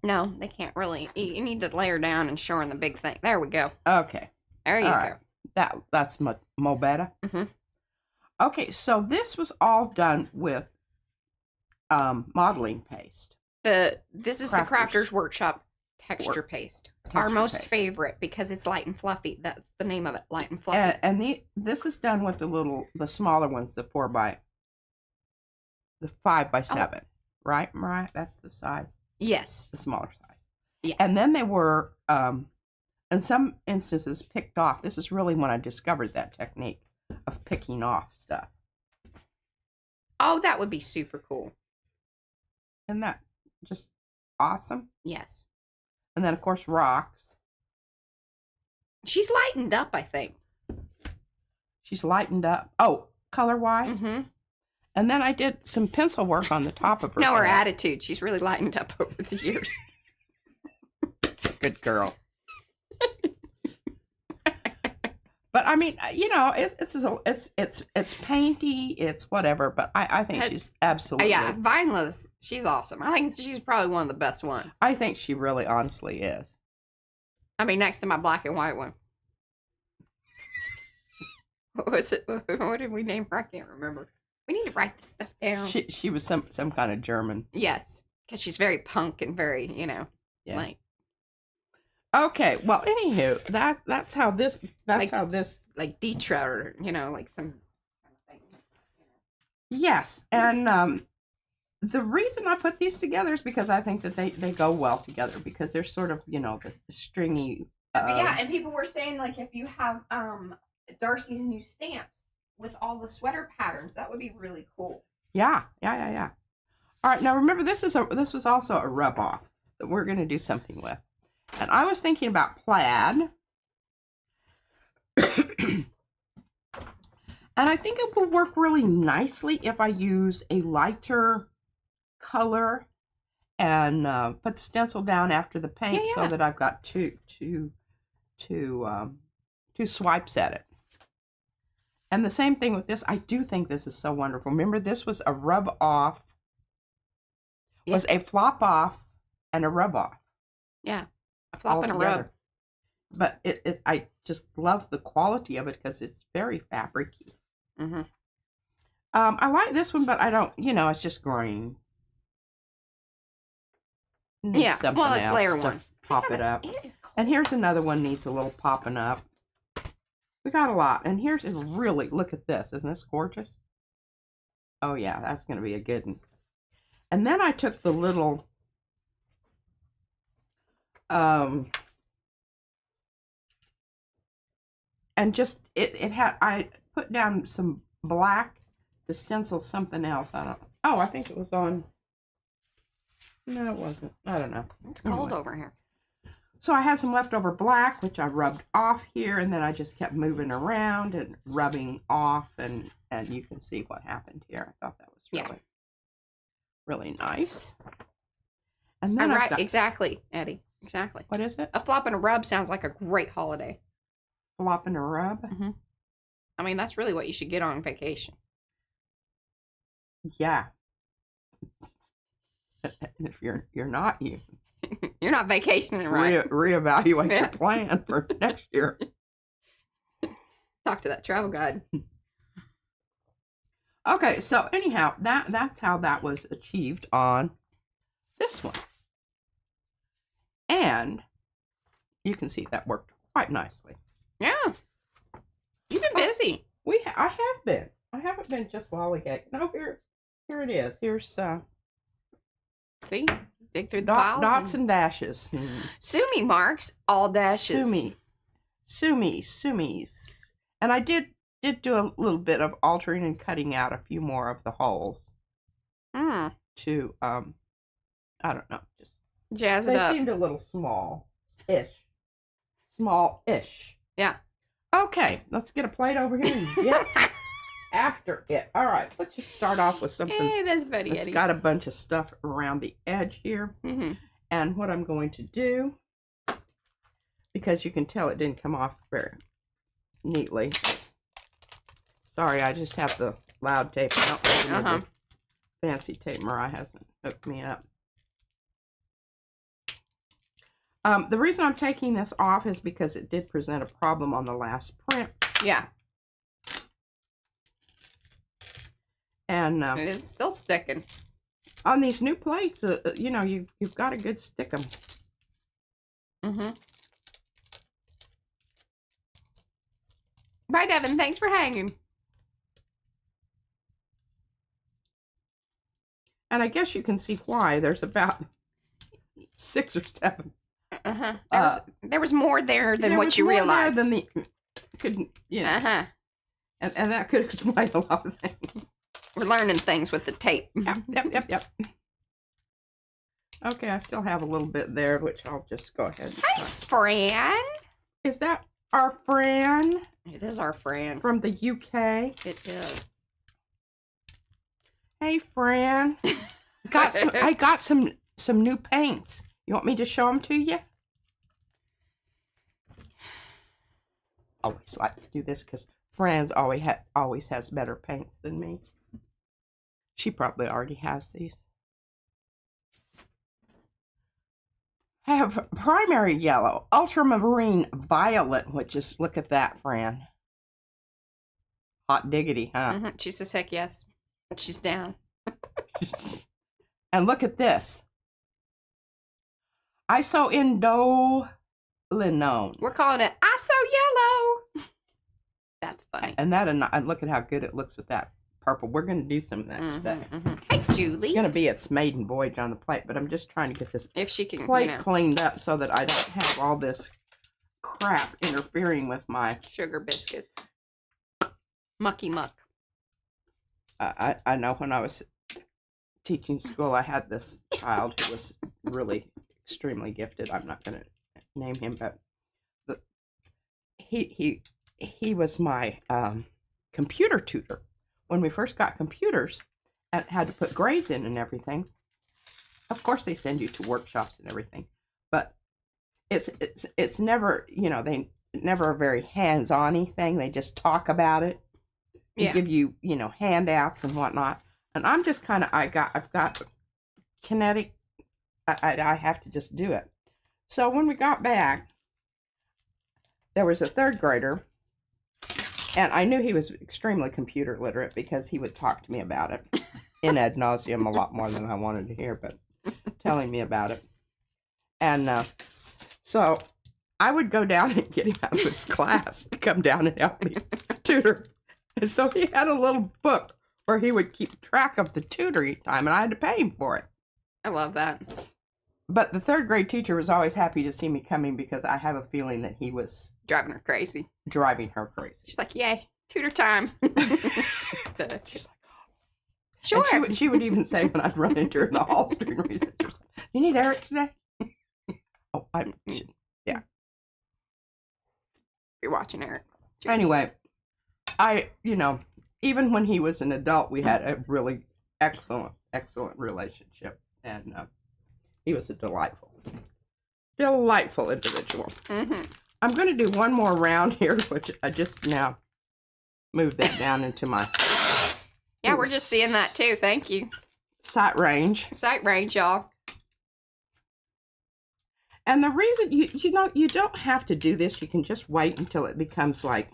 No, they can't really. You need to layer down and show her the big thing. There we go. Okay. There you go. That's mo better. Mm-hmm. Okay, so this was all done with modeling paste. This is the Crafters Workshop texture paste. Our most favorite because it's light and fluffy. That's the name of it, light and fluffy. And this is done with the smaller ones, the 5x7, right, Mariah? That's the size. Yes. The smaller size. Yeah. And then they were, in some instances, picked off. This is really when I discovered that technique of picking off stuff. Oh, that would be super cool. Isn't that just awesome? Yes. And then, of course, rocks. She's lightened up, I think. She's lightened up. Oh, color-wise? Mm-hmm. And then I did some pencil work on the top of her No, her head. attitude. She's really lightened up over the years. Good girl. But I mean, it's painty, it's whatever. But I think she's absolutely. Yeah, Vineless. She's awesome. I think she's probably one of the best ones. I think she really, honestly is. I mean, next to my black and white one. What was it? What did we name her? I can't remember. We need to write this stuff down. She was some kind of German. Yes, because she's very punk and very, like. Okay, well, anywho, that's how this like Dietra or like some. Yes, and the reason I put these together is because I think that they go well together because they're sort of the stringy. Yeah, and people were saying like if you have Darcy's new stamps with all the sweater patterns, that would be really cool. Yeah. All right, now remember this was also a rub off that we're going to do something with. And I was thinking about plaid. And I think it will work really nicely if I use a lighter color and put the stencil down after the paint so that I've got two swipes at it. And the same thing with this. I do think this is so wonderful. Remember, this was a rub off, was a flop off and a rub off. Yeah. A flop and a rub. But I just love the quality of it because it's very fabricy. Mm-hmm. I like this one, but I don't, it's just green. Yeah, Something well, let's else layer to one. pop it up. It is cold. And here's another one needs a little popping up. We got a lot. And here's really, look at this. Isn't this gorgeous? Oh yeah, that's going to be a good one. And then I took the little, and just, it had, I put down some black to stencil something else. I think it was on, no, it wasn't. I don't know. It's cold over here. So I had some leftover black, which I rubbed off here, and then I just kept moving around and rubbing off, and you can see what happened here. I thought that was really, really nice. And then exactly, Eddie. Exactly. What is it? A flop and a rub sounds like a great holiday. Flop and a rub? Mm-hmm. I mean, that's really what you should get on vacation. Yeah. If you're not, you're not vacationing, right? Reevaluate your plan for next year. Talk to that travel guide. Okay, so anyhow, that's how that was achieved on this one. And you can see that worked quite nicely. Yeah. You've been busy. I have been. I haven't been just lollygagging. No, here it is. Here's see? Dig through the piles. Dots and dashes. Sumi marks, all dashes. Sumis. And I did do a little bit of altering and cutting out a few more of the holes. To I don't know, just jazz it up. They seemed a little small-ish. Small-ish. Yeah. Okay, let's get a plate over here and get after it. All right, let's just start off with something. Hey, that's Betty It's Eddie. got a bunch of stuff around the edge here. Mm-hmm. And what I'm going to do, because you can tell it didn't come off very neatly. Sorry, I just have the loud tape. I don't have the fancy tape. Mariah hasn't hooked me up. The reason I'm taking this off is because it did present a problem on the last print. Yeah. And it is still sticking. On these new plates, you've got to good stick them. Mm-hmm. Bye, Devin. Thanks for hanging. And I guess you can see why. There's about 6 or 7. There was more there than what you realized. There than and that could explain a lot of things. We're learning things with the tape. Yep. Okay, I still have a little bit there, which I'll just go ahead and Hi, Fran. Is that our Fran? It is our Fran. From the UK? It is. Hey, Fran. I got some new paints. You want me to show them to you? Always like to do this because Fran's always has better paints than me. She probably already has these. I have primary yellow, ultramarine violet, which is, look at that, Fran. Hot diggity, huh? Mm-hmm. She says, heck yes. She's down. And look at this. Isoindolinone. We're calling it Iso Yellow. That's funny. And look at how good it looks with that purple. We're going to do some of that today. Hey, Julie. It's going to be its maiden voyage on the plate, but I'm just trying to get this plate cleaned up so that I don't have all this crap interfering with my sugar biscuits. Mucky muck. I know when I was teaching school, I had this child who was really extremely gifted. I'm not going to name him, but he was my computer tutor. When we first got computers and had to put grades in and everything, of course they send you to workshops and everything, but it's never, they never a very hands-on thing. They just talk about it and give you, handouts and whatnot. And I'm just kind of, I've got kinetic, I have to just do it. So when we got back, there was a 3rd grader And I knew he was extremely computer literate because he would talk to me about it in ad nauseum, a lot more than I wanted to hear, but telling me about it. And so I would go down and get him out of his class to come down and help me tutor. And so he had a little book where he would keep track of the tutoring time, and I had to pay him for it. I love that. But the third grade teacher was always happy to see me coming because I have a feeling that he was Driving her crazy. driving her crazy. She's like, yay, tutor time. She's like, sure. and she would even say when I'd run into her in the hall during recess, you need Eric today? Oh, yeah. You're watching Eric. Cheers. Anyway, even when he was an adult, we had a really excellent relationship. And he was a delightful individual. Mm-hmm. I'm going to do one more round here, which I just now moved that down into my... Yeah, we're just seeing that too. Thank you. Sight range. Sight range, y'all. And the reason, you don't have to do this. You can just wait until it becomes like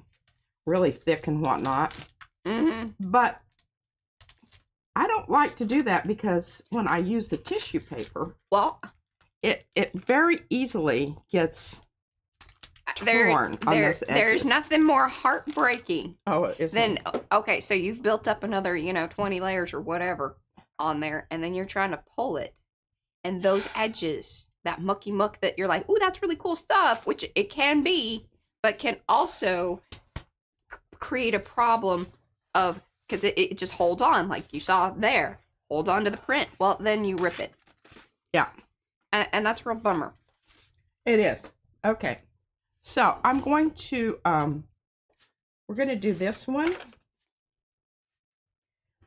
really thick and whatnot. Mm-hmm. But I don't like to do that because when I use the tissue paper, well, it very easily gets torn on those edges. There's nothing more heartbreaking than, okay, so you've built up another, 20 layers or whatever on there, and then you're trying to pull it, and those edges, that mucky muck that you're like, ooh, that's really cool stuff, which it can be, but can also create a problem of, because it just holds on, like you saw there, hold on to the print. Well, then you rip it. Yeah. And that's a real bummer. It is. Okay. So I'm going to, we're going to do this one.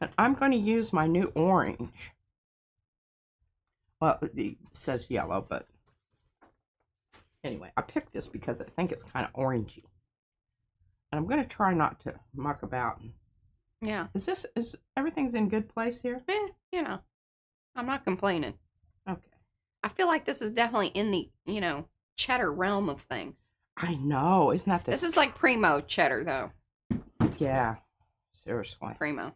And I'm going to use my new orange. Well, it says yellow, but anyway, I picked this because I think it's kind of orangey. And I'm going to try not to muck about. Yeah. Is everything's in good place here? Yeah, I'm not complaining. Okay. I feel like this is definitely in the, cheddar realm of things. I know. Isn't that This is like primo cheddar, though. Yeah. Seriously. Primo.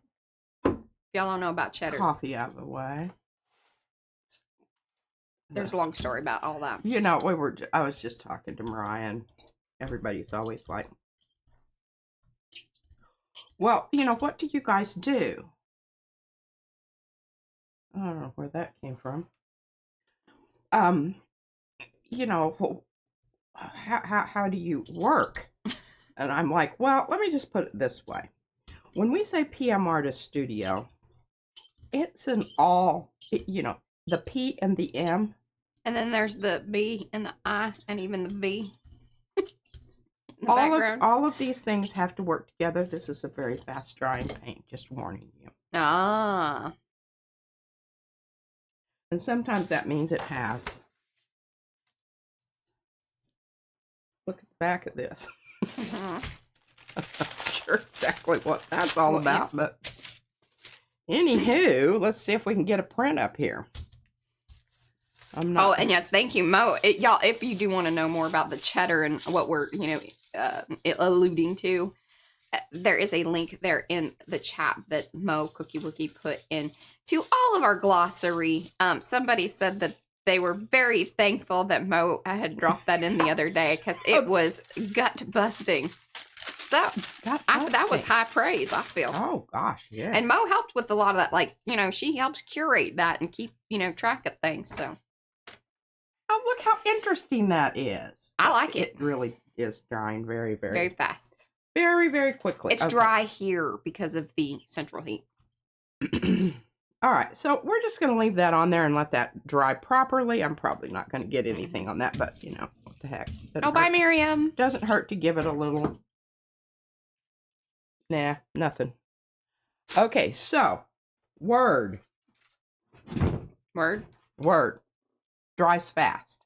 If y'all don't know about cheddar. Coffee out of the way. There's a long story about all that. I was just talking to Mariah, and everybody's always like, well, what do you guys do? I don't know where that came from. How do you work? And I'm like, well, let me just put it this way. When we say PM Artist Studio, it's an all, the P and the M. And then there's the B and the I and even the V. All of these things have to work together. This is a very fast drying paint, just warning you. Ah. And sometimes that means it has. Look at the back of this. I'm not sure exactly what that's all about, but anywho, let's see if we can get a print up here. Oh, and yes, thank you, Mo. Y'all, if you do want to know more about the cheddar and what we're, alluding to, there is a link there in the chat that Mo Cookie Wookie put in to all of our glossary. Somebody said that they were very thankful that Mo had dropped that in the other day because it was gut busting. So that was high praise, I feel. Oh gosh, yeah. And Mo helped with a lot of that, she helps curate that and keep, track of things. So. Oh, look how interesting that is. I like it. It really is drying very, very... Very fast. Very, very quickly. It's dry here because of the central heat. All right, so we're just going to leave that on there and let that dry properly. I'm probably not going to get anything on that, but, what the heck. Bye, Miriam. Doesn't hurt to give it a little... Nah, nothing. Okay, so, word. Word. Dries fast.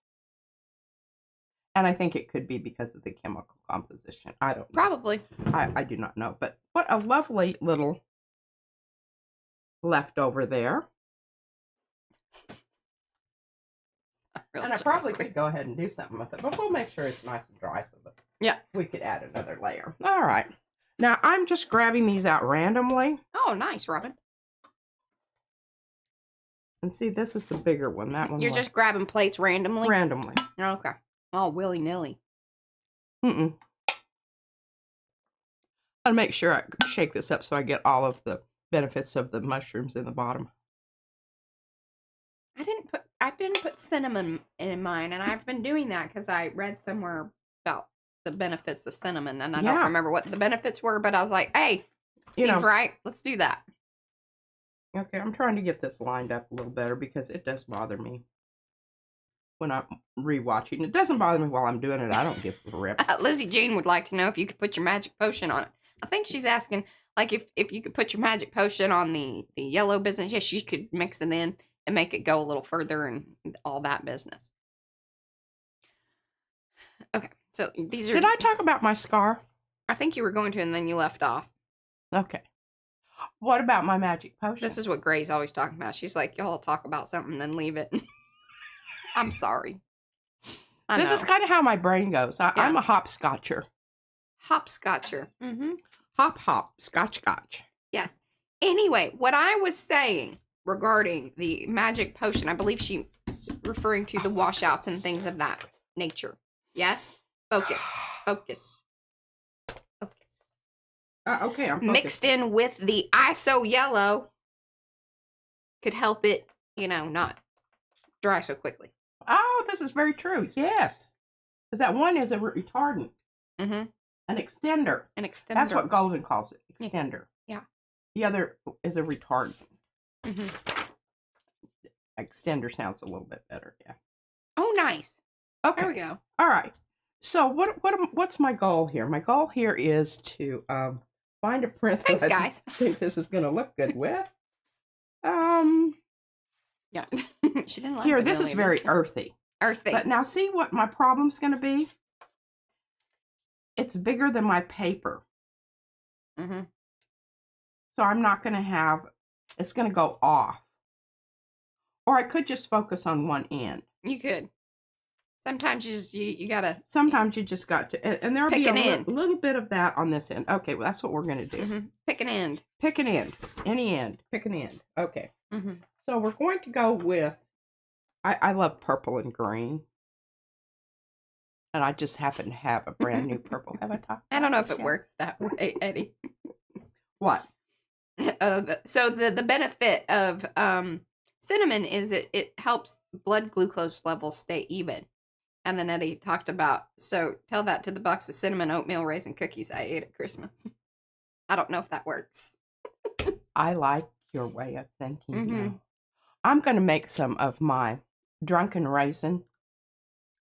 And I think it could be because of the chemical composition. I don't know. Probably. I do not know. But what a lovely little leftover there. And I probably could go ahead and do something with it. But we'll make sure it's nice and dry so that we could add another layer. All right. Now, I'm just grabbing these out randomly. Oh, nice, Robin. And see, this is the bigger one. That one. You're just grabbing plates randomly? Randomly. Okay. Oh, willy-nilly. Mm-mm. I'll make sure I shake this up so I get all of the benefits of the mushrooms in the bottom. I didn't put cinnamon in mine, and I've been doing that because I read somewhere about the benefits of cinnamon, and I don't remember what the benefits were, but I was like, hey, seems right. Let's do that. Okay, I'm trying to get this lined up a little better because it does bother me when I'm rewatching. It doesn't bother me while I'm doing it. I don't give a rip. Lizzie Jean would like to know if you could put your magic potion on it. I think she's asking, like, if you could put your magic potion on the yellow business. Yes, you could mix it in and make it go a little further and all that business. Okay, so these are... Did I talk about my scar? I think you were going to, and then you left off. Okay. What about my magic potion? This is what Gray's always talking about. She's like, y'all talk about something, then leave it. I'm sorry. This is kind of how my brain goes. I'm a hopscotcher. Hopscotcher. Mm-hmm. Hop, scotch. Yes. Anyway, what I was saying regarding the magic potion, I believe she was referring to the washouts and things of that nature. Yes? Focus. Okay, I'm focused. Mixed in with the ISO yellow could help it, not dry so quickly. Oh, this is very true. Yes. Because that one is a retardant. Mm-hmm. An extender. That's what Golden calls it. Extender. Yeah. The other is a retardant. Mm-hmm. Extender sounds a little bit better. Yeah. Oh, nice. Okay. There we go. All right. So what's my goal here? My goal here is to find a print. Thanks, guys. I think this is going to look good with. Yeah. She didn't like here. This is very earthy. Earthy. But now see what my problem's going to be. It's bigger than my paper. Mm-hmm. So I'm not going to have. It's going to go off. Or I could just focus on one end. You could. Sometimes you gotta. Sometimes you just got to, and there'll be a little bit of that on this end. Okay, well that's what we're gonna do. Mm-hmm. Pick an end. Pick an end. Any end. Pick an end. Okay. Mm-hmm. So we're going to go with. I love purple and green, and I just happen to have a brand new purple. Have I talked? I don't know if it works that way, Eddie. What? So the benefit of cinnamon is it helps blood glucose levels stay even. And then Eddie talked about, so tell that to the box of cinnamon oatmeal raisin cookies I ate at Christmas. I don't know if that works. I like your way of thinking. Mm-hmm. I'm going to make some of my drunken raisin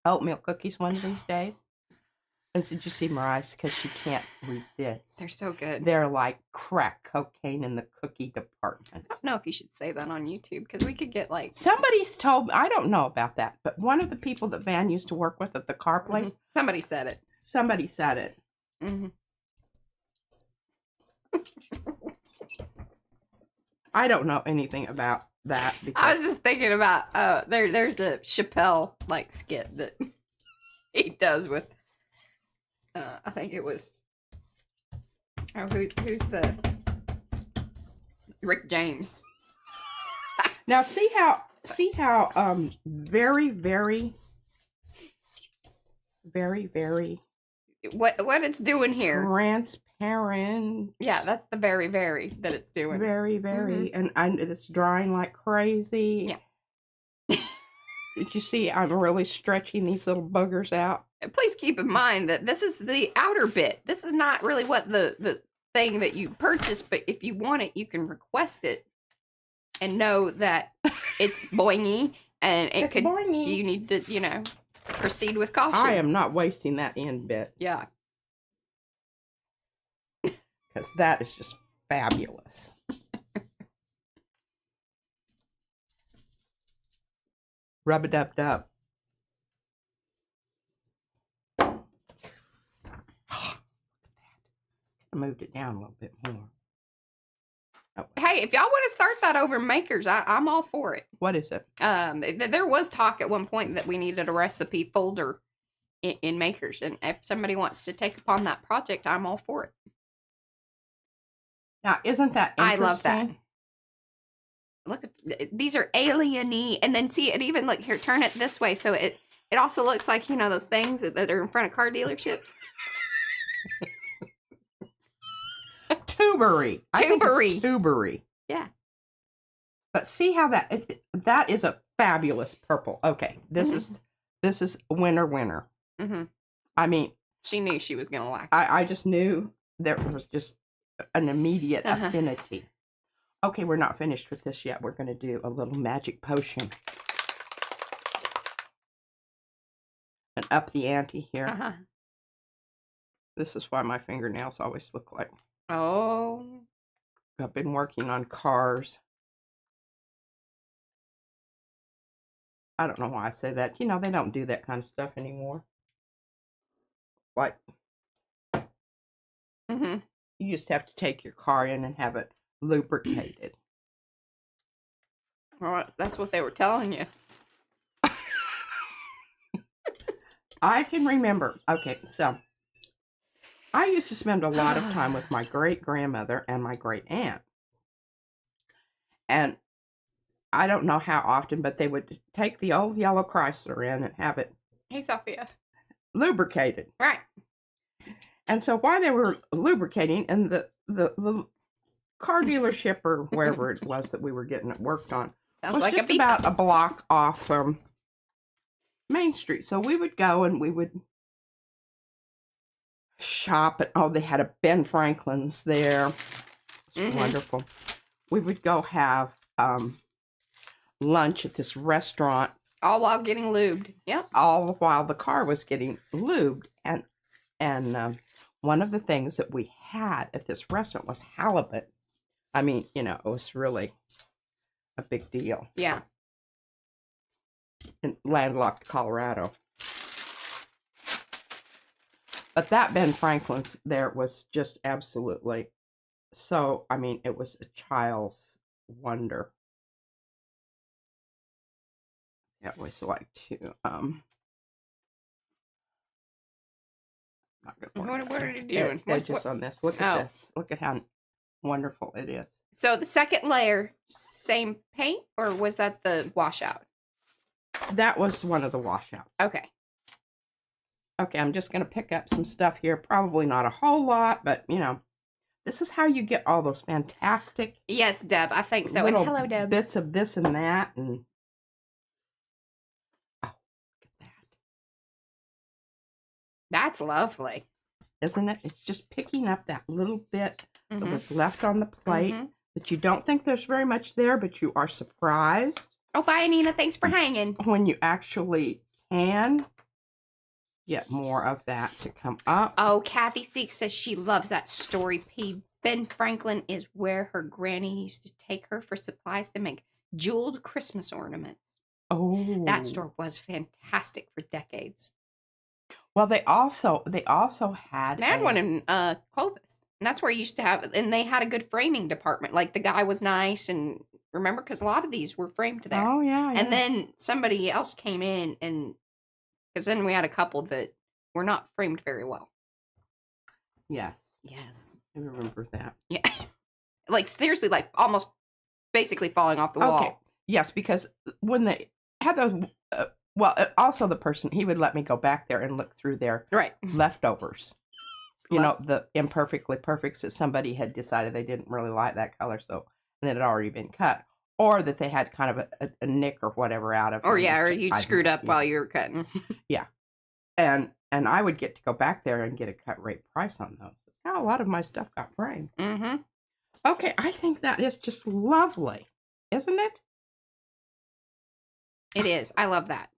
oatmeal cookies one of these days. And did you see Mariah? Because she can't resist. They're so good. They're like crack cocaine in the cookie department. I don't know if you should say that on YouTube because we could get like... Somebody's told me, I don't know about that, but one of the people that Van used to work with at the car place. Mm-hmm. Somebody said it. Somebody said it. Mm-hmm. I don't know anything about that. Because I was just thinking about, there's a Chappelle like skit that he does with... I think it was. Oh, who's the Rick James? Now see how very what it's doing here? Transparent. Yeah, that's the very that it's doing. Very, and it's drying like crazy. Yeah. Did you see? I'm really stretching these little buggers out. Please keep in mind that this is the outer bit. This is not really what the thing that you purchase, but if you want it, you can request it and know that it's boingy and it could. Boingy. You need to, proceed with caution. I am not wasting that end bit. Yeah. Because that is just fabulous. Rub-a-dub-dub. I moved it down a little bit more. Oh. Hey, if y'all want to start that over Makers, I'm all for it. What is it? There was talk at one point that we needed a recipe folder in Makers, and if somebody wants to take upon that project, I'm all for it. Now, isn't that interesting? I love that. Look, these are alien-y, and then see it even like here. Turn it this way, so it also looks like those things that are in front of car dealerships. Tubery. I think it's tubery. Yeah. But see how that is a fabulous purple. Okay, this is winner. Mm-hmm. I mean, she knew she was gonna like it. I just knew there was just an immediate affinity. Okay, we're not finished with this yet. We're going to do a little magic potion. And up the ante here. This is why my fingernails always look like. Oh. I've been working on cars. I don't know why I say that. They don't do that kind of stuff anymore. Like, you just have to take your car in and have it lubricated. Well, that's what they were telling you. I can remember. Okay, so I used to spend a lot of time with my great-grandmother and my great-aunt. And I don't know how often, but they would take the old yellow Chrysler in and have it lubricated. Right. And so while they were lubricating, and the car dealership or wherever it was that we were getting it worked on was like just about a block off from Main Street. So we would go and we would shop at, they had a Ben Franklin's there. It's wonderful. We would go have lunch at this restaurant. All while getting lubed. Yep. All while the car was getting lubed. And one of the things that we had at this restaurant was halibut. I mean, it was really a big deal. Yeah. In landlocked Colorado. But that Ben Franklin's there was just absolutely so, I mean, it was a child's wonder. I always like to, not gonna what are you doing? Edges on this. Look at this. Look at how wonderful it is. So the second layer, same paint, or was that the washout? That was one of the washouts. Okay. Okay, I'm just going to pick up some stuff here. Probably not a whole lot, but, this is how you get all those fantastic... Yes, Deb, I think so. And hello, Deb. Bits of this and that, and... Oh, look at that. That's lovely. Isn't it? It's just picking up that little bit that was left on the plate that you don't think there's very much there, but you are surprised. Oh, bye, Nina. Thanks for hanging. When you actually can get more of that to come up. Oh, Kathy Seek says she loves that story. P. Ben Franklin is where her granny used to take her for supplies to make jeweled Christmas ornaments. Oh. That store was fantastic for decades. Well, they also had one in Clovis. And that's where you used to have, and they had a good framing department. Like the guy was nice, and remember, because a lot of these were framed there. Oh, yeah. And then somebody else came in, and because then we had a couple that were not framed very well. Yes. Yes. I remember that. Yeah. Like, seriously, like almost basically falling off the wall. Yes, because when they had those, also the person, he would let me go back there and look through their leftovers. The imperfectly perfects that somebody had decided they didn't really like that color, so and it had already been cut. Or that they had kind of a nick or whatever out of it. Or you screwed up while you were cutting. Yeah. And I would get to go back there and get a cut rate price on those. That's how a lot of my stuff got framed. Mm-hmm. Okay, I think that is just lovely, isn't it? It is. I love that.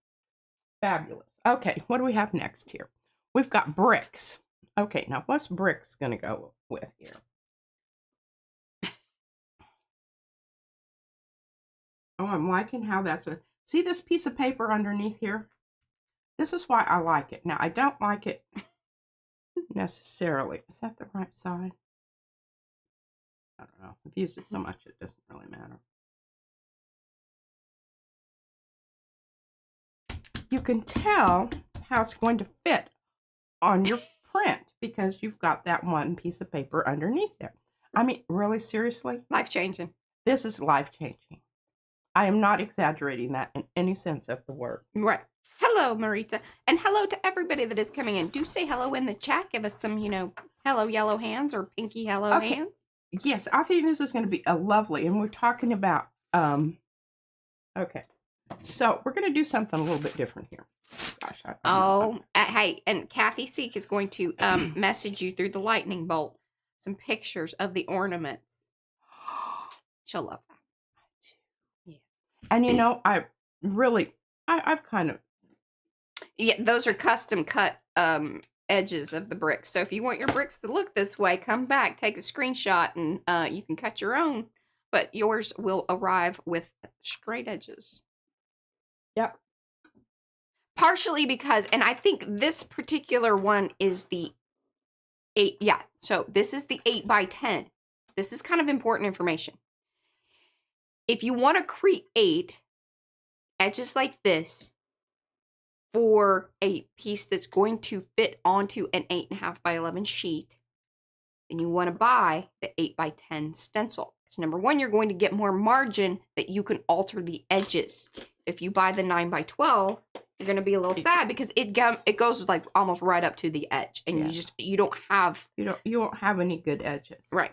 Fabulous. Okay, what do we have next here? We've got bricks. Okay, now what's bricks going to go with here? Oh, I'm liking how that's see this piece of paper underneath here? This is why I like it. Now, I don't like it necessarily. Is that the right side? I don't know. I've used it so much, it doesn't really matter. You can tell how it's going to fit on your print because you've got that one piece of paper underneath there. I mean, really, seriously? Life-changing. This is life-changing. I am not exaggerating that in any sense of the word. Right. Hello, Marita. And hello to everybody that is coming in. Do say hello in the chat. Give us some, hello yellow hands or pinky hello hands. Yes, I think this is going to be a lovely, and we're talking about, okay. So we're going to do something a little bit different here. Gosh. Hey, and Kathy Seek is going to message you through the lightning bolt some pictures of the ornaments. She'll love that. Yeah. And I've kind of. Yeah, those are custom cut edges of the bricks. So if you want your bricks to look this way, come back, take a screenshot, and you can cut your own. But yours will arrive with straight edges. Yep. Partially because, and I think this particular one is the 8. Yeah, so this is the 8x10. This is kind of important information. If you want to create edges like this for a piece that's going to fit onto an 8.5x11 sheet, then you want to buy the 8x10 stencil. Because number one, you're going to get more margin that you can alter the edges. If you buy the 9x12, you're going to be a little sad because it goes like almost right up to the edge, and you don't have any good edges. Right.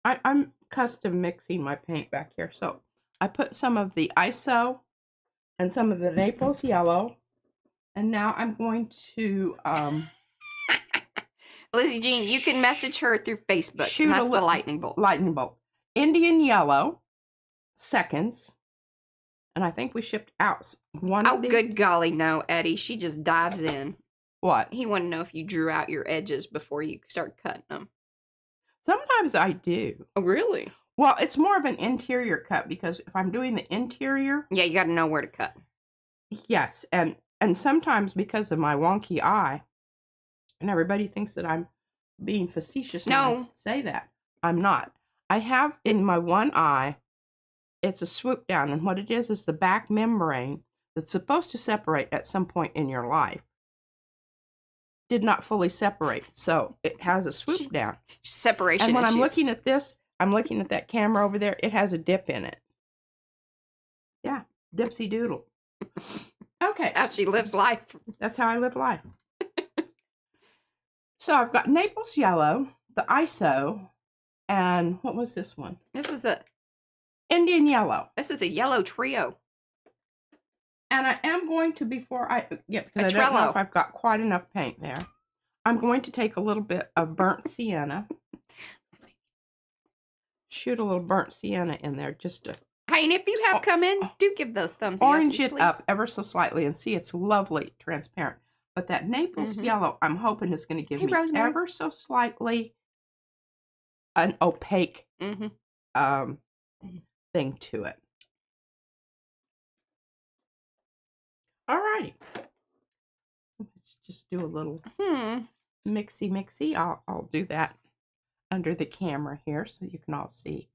I'm custom mixing my paint back here. So I put some of the ISO and some of the Naples yellow. And now I'm going to Lizzie Jean, you can message her through Facebook. Shoot that's the lightning bolt. Lightning bolt. Indian yellow, seconds. And I think we shipped out one of these. Good golly, no, Eddie. She just dives in. What? He wanted to know if you drew out your edges before you start cutting them. Sometimes I do. Oh, really? Well, it's more of an interior cut because if I'm doing the interior... Yeah, you got to know where to cut. Yes, and sometimes because of my wonky eye, and everybody thinks that I'm being facetious when I say that. I'm not. I have in my one eye, it's a swoop down, and what it is the back membrane that's supposed to separate at some point in your life. Did not fully separate, so it has a swoop down. Separation And when issues. I'm looking at this, I'm looking at that camera over there, it has a dip in it. Yeah, dipsy doodle. Okay. That's how she lives life. That's how I live life. So I've got Naples yellow, the ISO, and what was this one? This is a Indian yellow. This is a yellow trio. And I am going to, because I don't know if I've got quite enough paint there, I'm going to take a little bit of burnt sienna. Shoot a little burnt sienna in there just to... Hey, and if you have come in, do give those thumbs up. Orange it up ever so slightly and see it's lovely, transparent. But that Naples yellow, I'm hoping is going to give me Rosemary. ever so slightly an opaque thing to it. All righty. Let's just do a little mixy. I'll do that under the camera here so you can all see.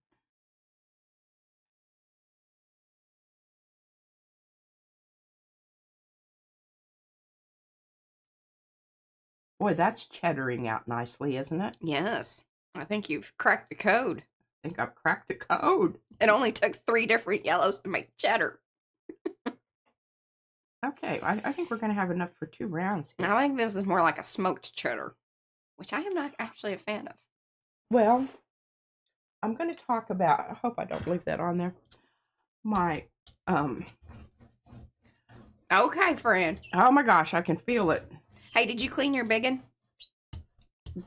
Boy, that's cheddaring out nicely, isn't it? Yes. I think you've cracked the code. I think I've cracked the code. It only took 3 different yellows to make cheddar. Okay, I think we're going to have enough for 2 rounds here. I think this is more like a smoked cheddar, which I am not actually a fan of. Well, I'm going to talk about, I hope I don't leave that on there, my, Okay, friend. Oh my gosh, I can feel it. Hey, did you clean your biggin?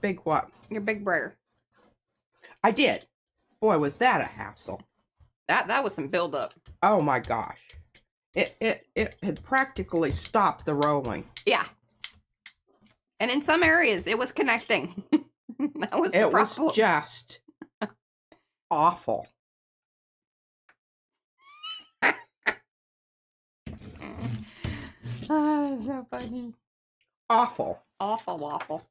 Big what? Your big brayer. I did. Boy, was that a hassle. That was some buildup. Oh my gosh. It had practically stopped the rolling. Yeah. And in some areas, it was connecting. That was the problem. It was just awful. So funny. Awful. Awful.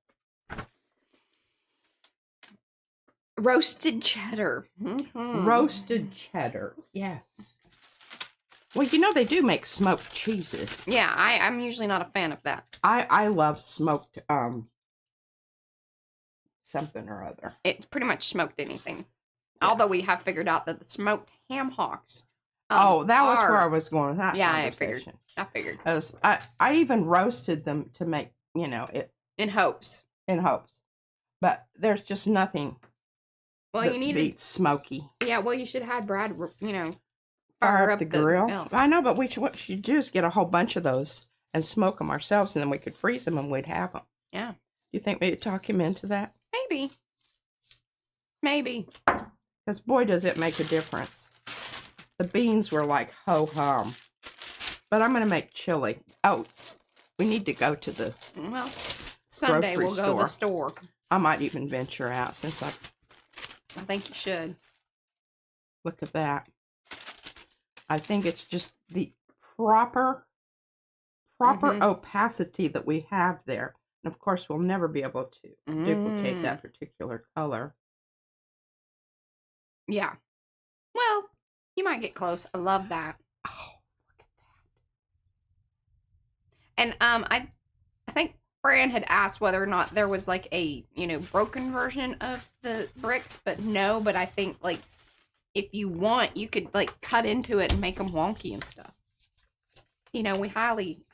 Roasted cheddar. Roasted cheddar. Yes. Well, you know they do make smoked cheeses. Yeah, I'm usually not a fan of that. I love smoked something or other. It's pretty much smoked anything. Yeah. Although we have figured out that the smoked ham hocks. Oh, that was where I was going with that. Yeah, conversation. I figured. I even roasted them to make, you know, it In hopes. But there's just nothing. Well, that you need beats smoky. Yeah, well, you should have Brad, you know, Fire up the grill. I know, but what we should do is get a whole bunch of those and smoke them ourselves, and then we could freeze them and we'd have them. Yeah. You think we'd talk him into that? Maybe. Because boy, does it make a difference. The beans were like ho-hum. But I'm going to make chili. Oh, we need to go to the Sunday we'll go to the store. I might even venture out since I think you should. Look at that. I think it's just the proper opacity that we have there. And of course, we'll never be able to duplicate that particular color. Yeah. Well, you might get close. I love that. Oh, look at that. And I think Fran had asked whether or not there was like a, you know, broken version of the bricks, but no, but I think like if you want, you could like cut into it and make them wonky and stuff. You know, we highly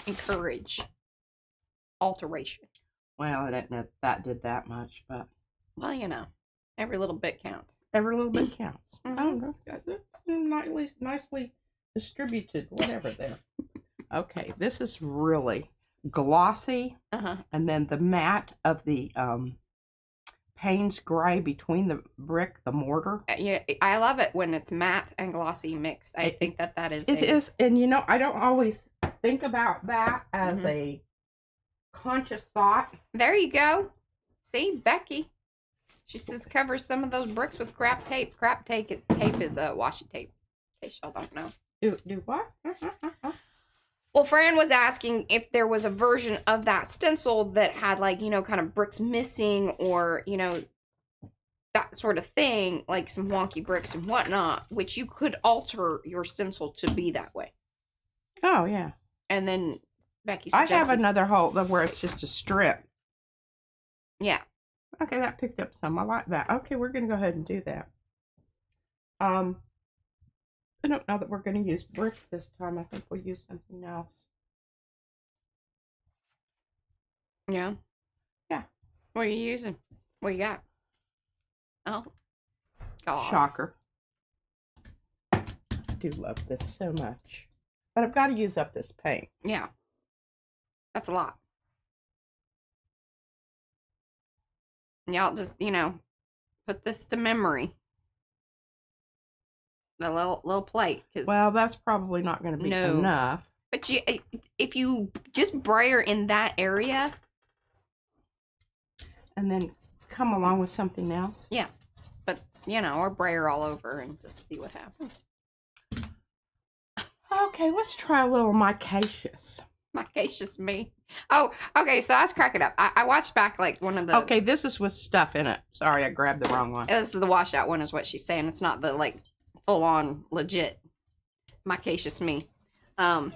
encourage alteration. Well, I didn't know that did that much, but well, you know, every little bit counts. Every little bit counts. I don't know. That's nicely distributed, whatever there. Okay, this is really glossy, and then the matte of the Payne's gray between the brick, the mortar. Yeah, I love it when it's matte and glossy mixed. I think that is. It is, and you know, I don't always think about that as a conscious thought. There you go. See, Becky. She says cover some of those bricks with crap tape. Crap tape is washi tape. In case y'all don't know. Do what? Well, Fran was asking if there was a version of that stencil that had, like, you know, kind of bricks missing or, you know, that sort of thing, like some wonky bricks and whatnot, which you could alter your stencil to be that way. Oh, yeah. And then Becky suggested... I have another hole where it's just a strip. Yeah. Okay, that picked up some. I like that. Okay, we're going to go ahead and do that. I don't know that we're going to use bricks this time. I think we'll use something else. Yeah? Yeah. What are you using? What you got? Oh. God. Shocker. I do love this so much. But I've got to use up this paint. Yeah. That's a lot. Y'all just, you know, put this to memory. The little plate. Well, that's probably not going to be enough. But if you just brayer in that area. And then come along with something else. Yeah. But, you know, or brayer all over and just see what happens. Okay, let's try a little micacious. Micacious me. Oh, okay, so I was cracking up. I watched back like one of the... Okay, this is with stuff in it. Sorry, I grabbed the wrong one. This is the washout one is what she's saying. It's not the, like, full-on legit micacious me. So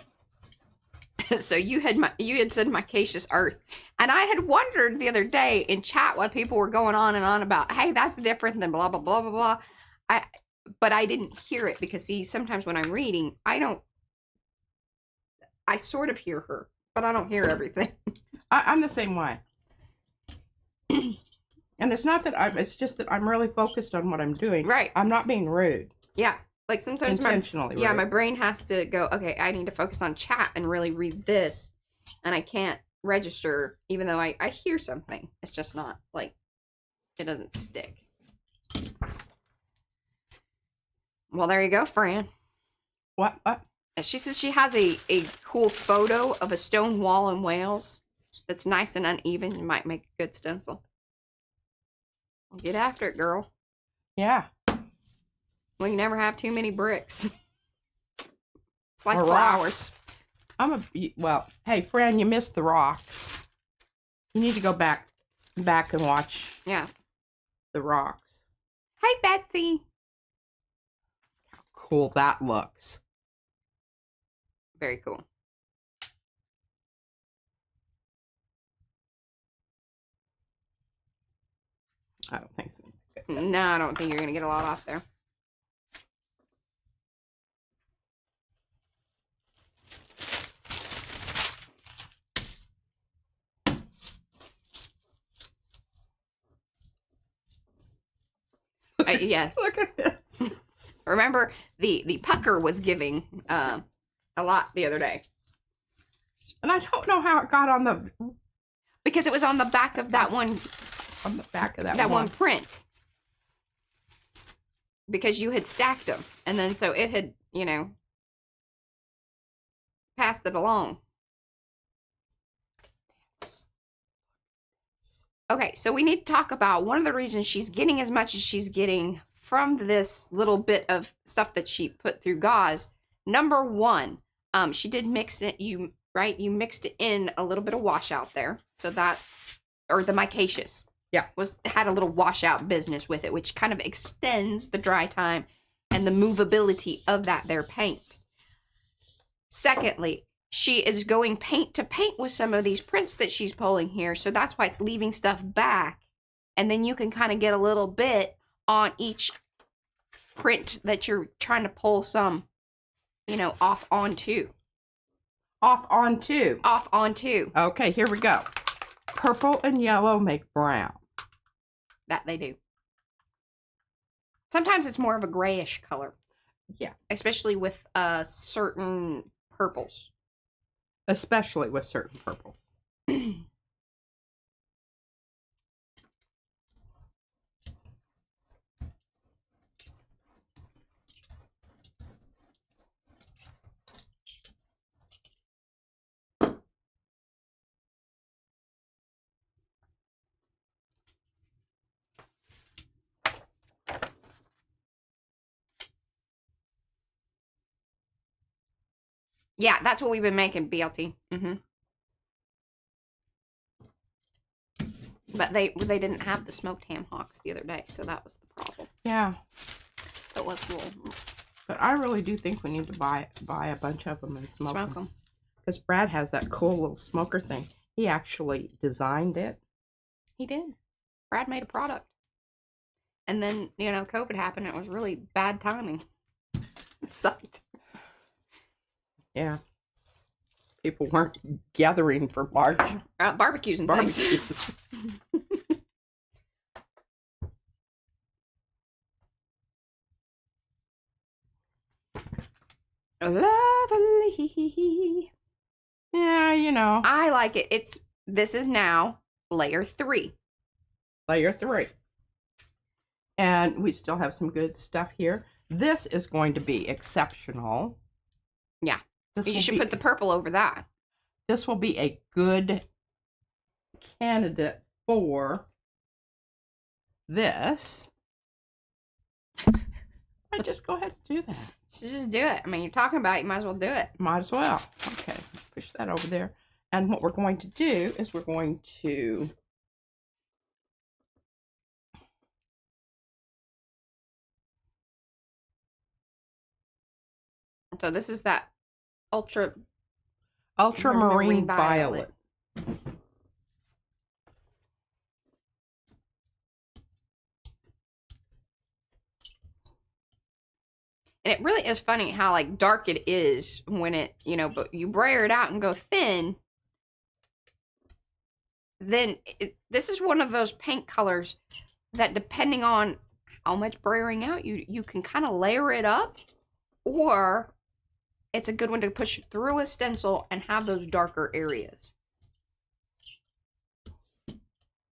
you had said micacious earth. And I had wondered the other day in chat why people were going on and on about, hey, that's different than blah, blah, blah, blah, blah. But I didn't hear it because, see, sometimes when I'm reading, I sort of hear her, but I don't hear everything. I'm the same way. And it's not that it's just that I'm really focused on what I'm doing. Right. I'm not being rude. Yeah. Like sometimes intentionally my brain has to go, okay, I need to focus on chat and really read this. And I can't register, even though I hear something. It's just not, like, it doesn't stick. Well, there you go, Fran. What? She says she has a cool photo of a stone wall in Wales that's nice and uneven. You might make a good stencil. Get after it, girl. Yeah. We can never have too many bricks. It's like or flowers. Well, hey, Fran, you missed the rocks. You need to go back and watch. Yeah. The rocks. Hey, Betsy. How cool that looks. Very cool. I don't think so. No, I don't think you're going to get a lot off there. Yes. Look at this. Remember, the pucker was giving a lot the other day. And I don't know how it got on the... Because it was on the back of that one... On the back of that one. one Print. Because you had stacked them. And then so it had, you know, passed it along. Okay, so we need to talk about one of the reasons she's getting as much as she's getting from this little bit of stuff that she put through gauze. Number one, she did mix it, you mixed in a little bit of washout there. So that, or the micaceous. Yeah. Had a little washout business with it, which kind of extends the dry time and the movability of that there paint. Secondly, she is going paint to paint with some of these prints that she's pulling here. So that's why it's leaving stuff back. And then you can kind of get a little bit on each print that you're trying to pull some, you know, off onto. Off onto. Off onto. Okay, here we go. Purple and yellow make brown. That they do. Sometimes it's more of a grayish color. Yeah. Especially with certain purples. Especially with certain purples. Yeah, that's what we've been making, BLT. But they didn't have the smoked ham hocks the other day, so that was the problem. Yeah. So it was cool. But I really do think we need to buy a bunch of them and smoke them. Because Brad has that cool little smoker thing. He actually designed it. He did. Brad made a product. And then, you know, COVID happened. It was really bad timing. It sucked. Yeah. People weren't gathering for large barbecues and things. Lovely. Yeah, you know. I like it. This is now layer 3. Layer 3. And we still have some good stuff here. This is going to be exceptional. Yeah. You should put the purple over that. This will be a good candidate for this. I just go ahead and do that. Just do it. I mean, you're talking about it, you might as well do it. Might as well. Okay, push that over there. And what we're going to do is we're going to so this is that ultramarine violet. And it really is funny how like dark it is when it, you know, but you brayer it out and go thin. Then this is one of those paint colors that depending on how much brayering out you can kind of layer it up, or it's a good one to push through a stencil and have those darker areas.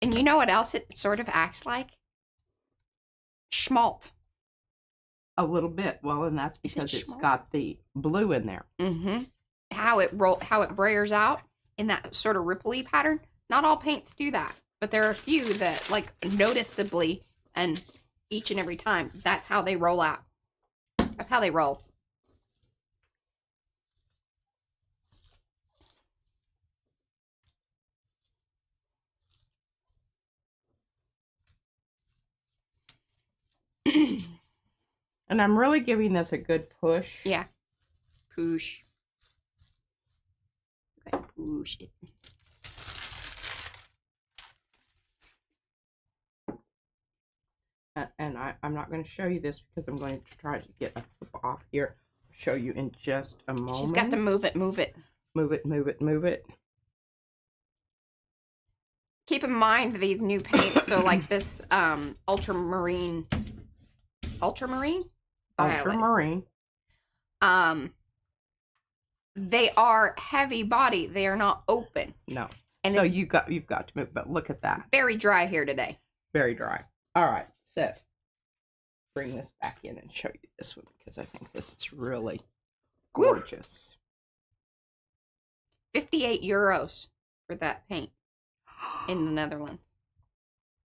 And you know what else it sort of acts like? Schmalt. A little bit. Well, and that's because it's got the blue in there. Mm-hmm. How it brayers out in that sort of ripply pattern. Not all paints do that, but there are a few that like noticeably, and each and every time, that's how they roll out. That's how they roll. And I'm really giving this a good push. Yeah. Push. Ooh, shit. And I'm not going to show you this because I'm going to try to get a flip off here. I'll show you in just a moment. She's got to move it, move it. Move it, move it, move it. Keep in mind these new paints, so like this ultramarine violet. Ultramarine. They are heavy body. They are not open. No. And so you've got to move, but look at that. Very dry here today. Very dry. All right, so bring this back in and show you this one because I think this is really gorgeous. Woo. 58 euros for that paint in the Netherlands.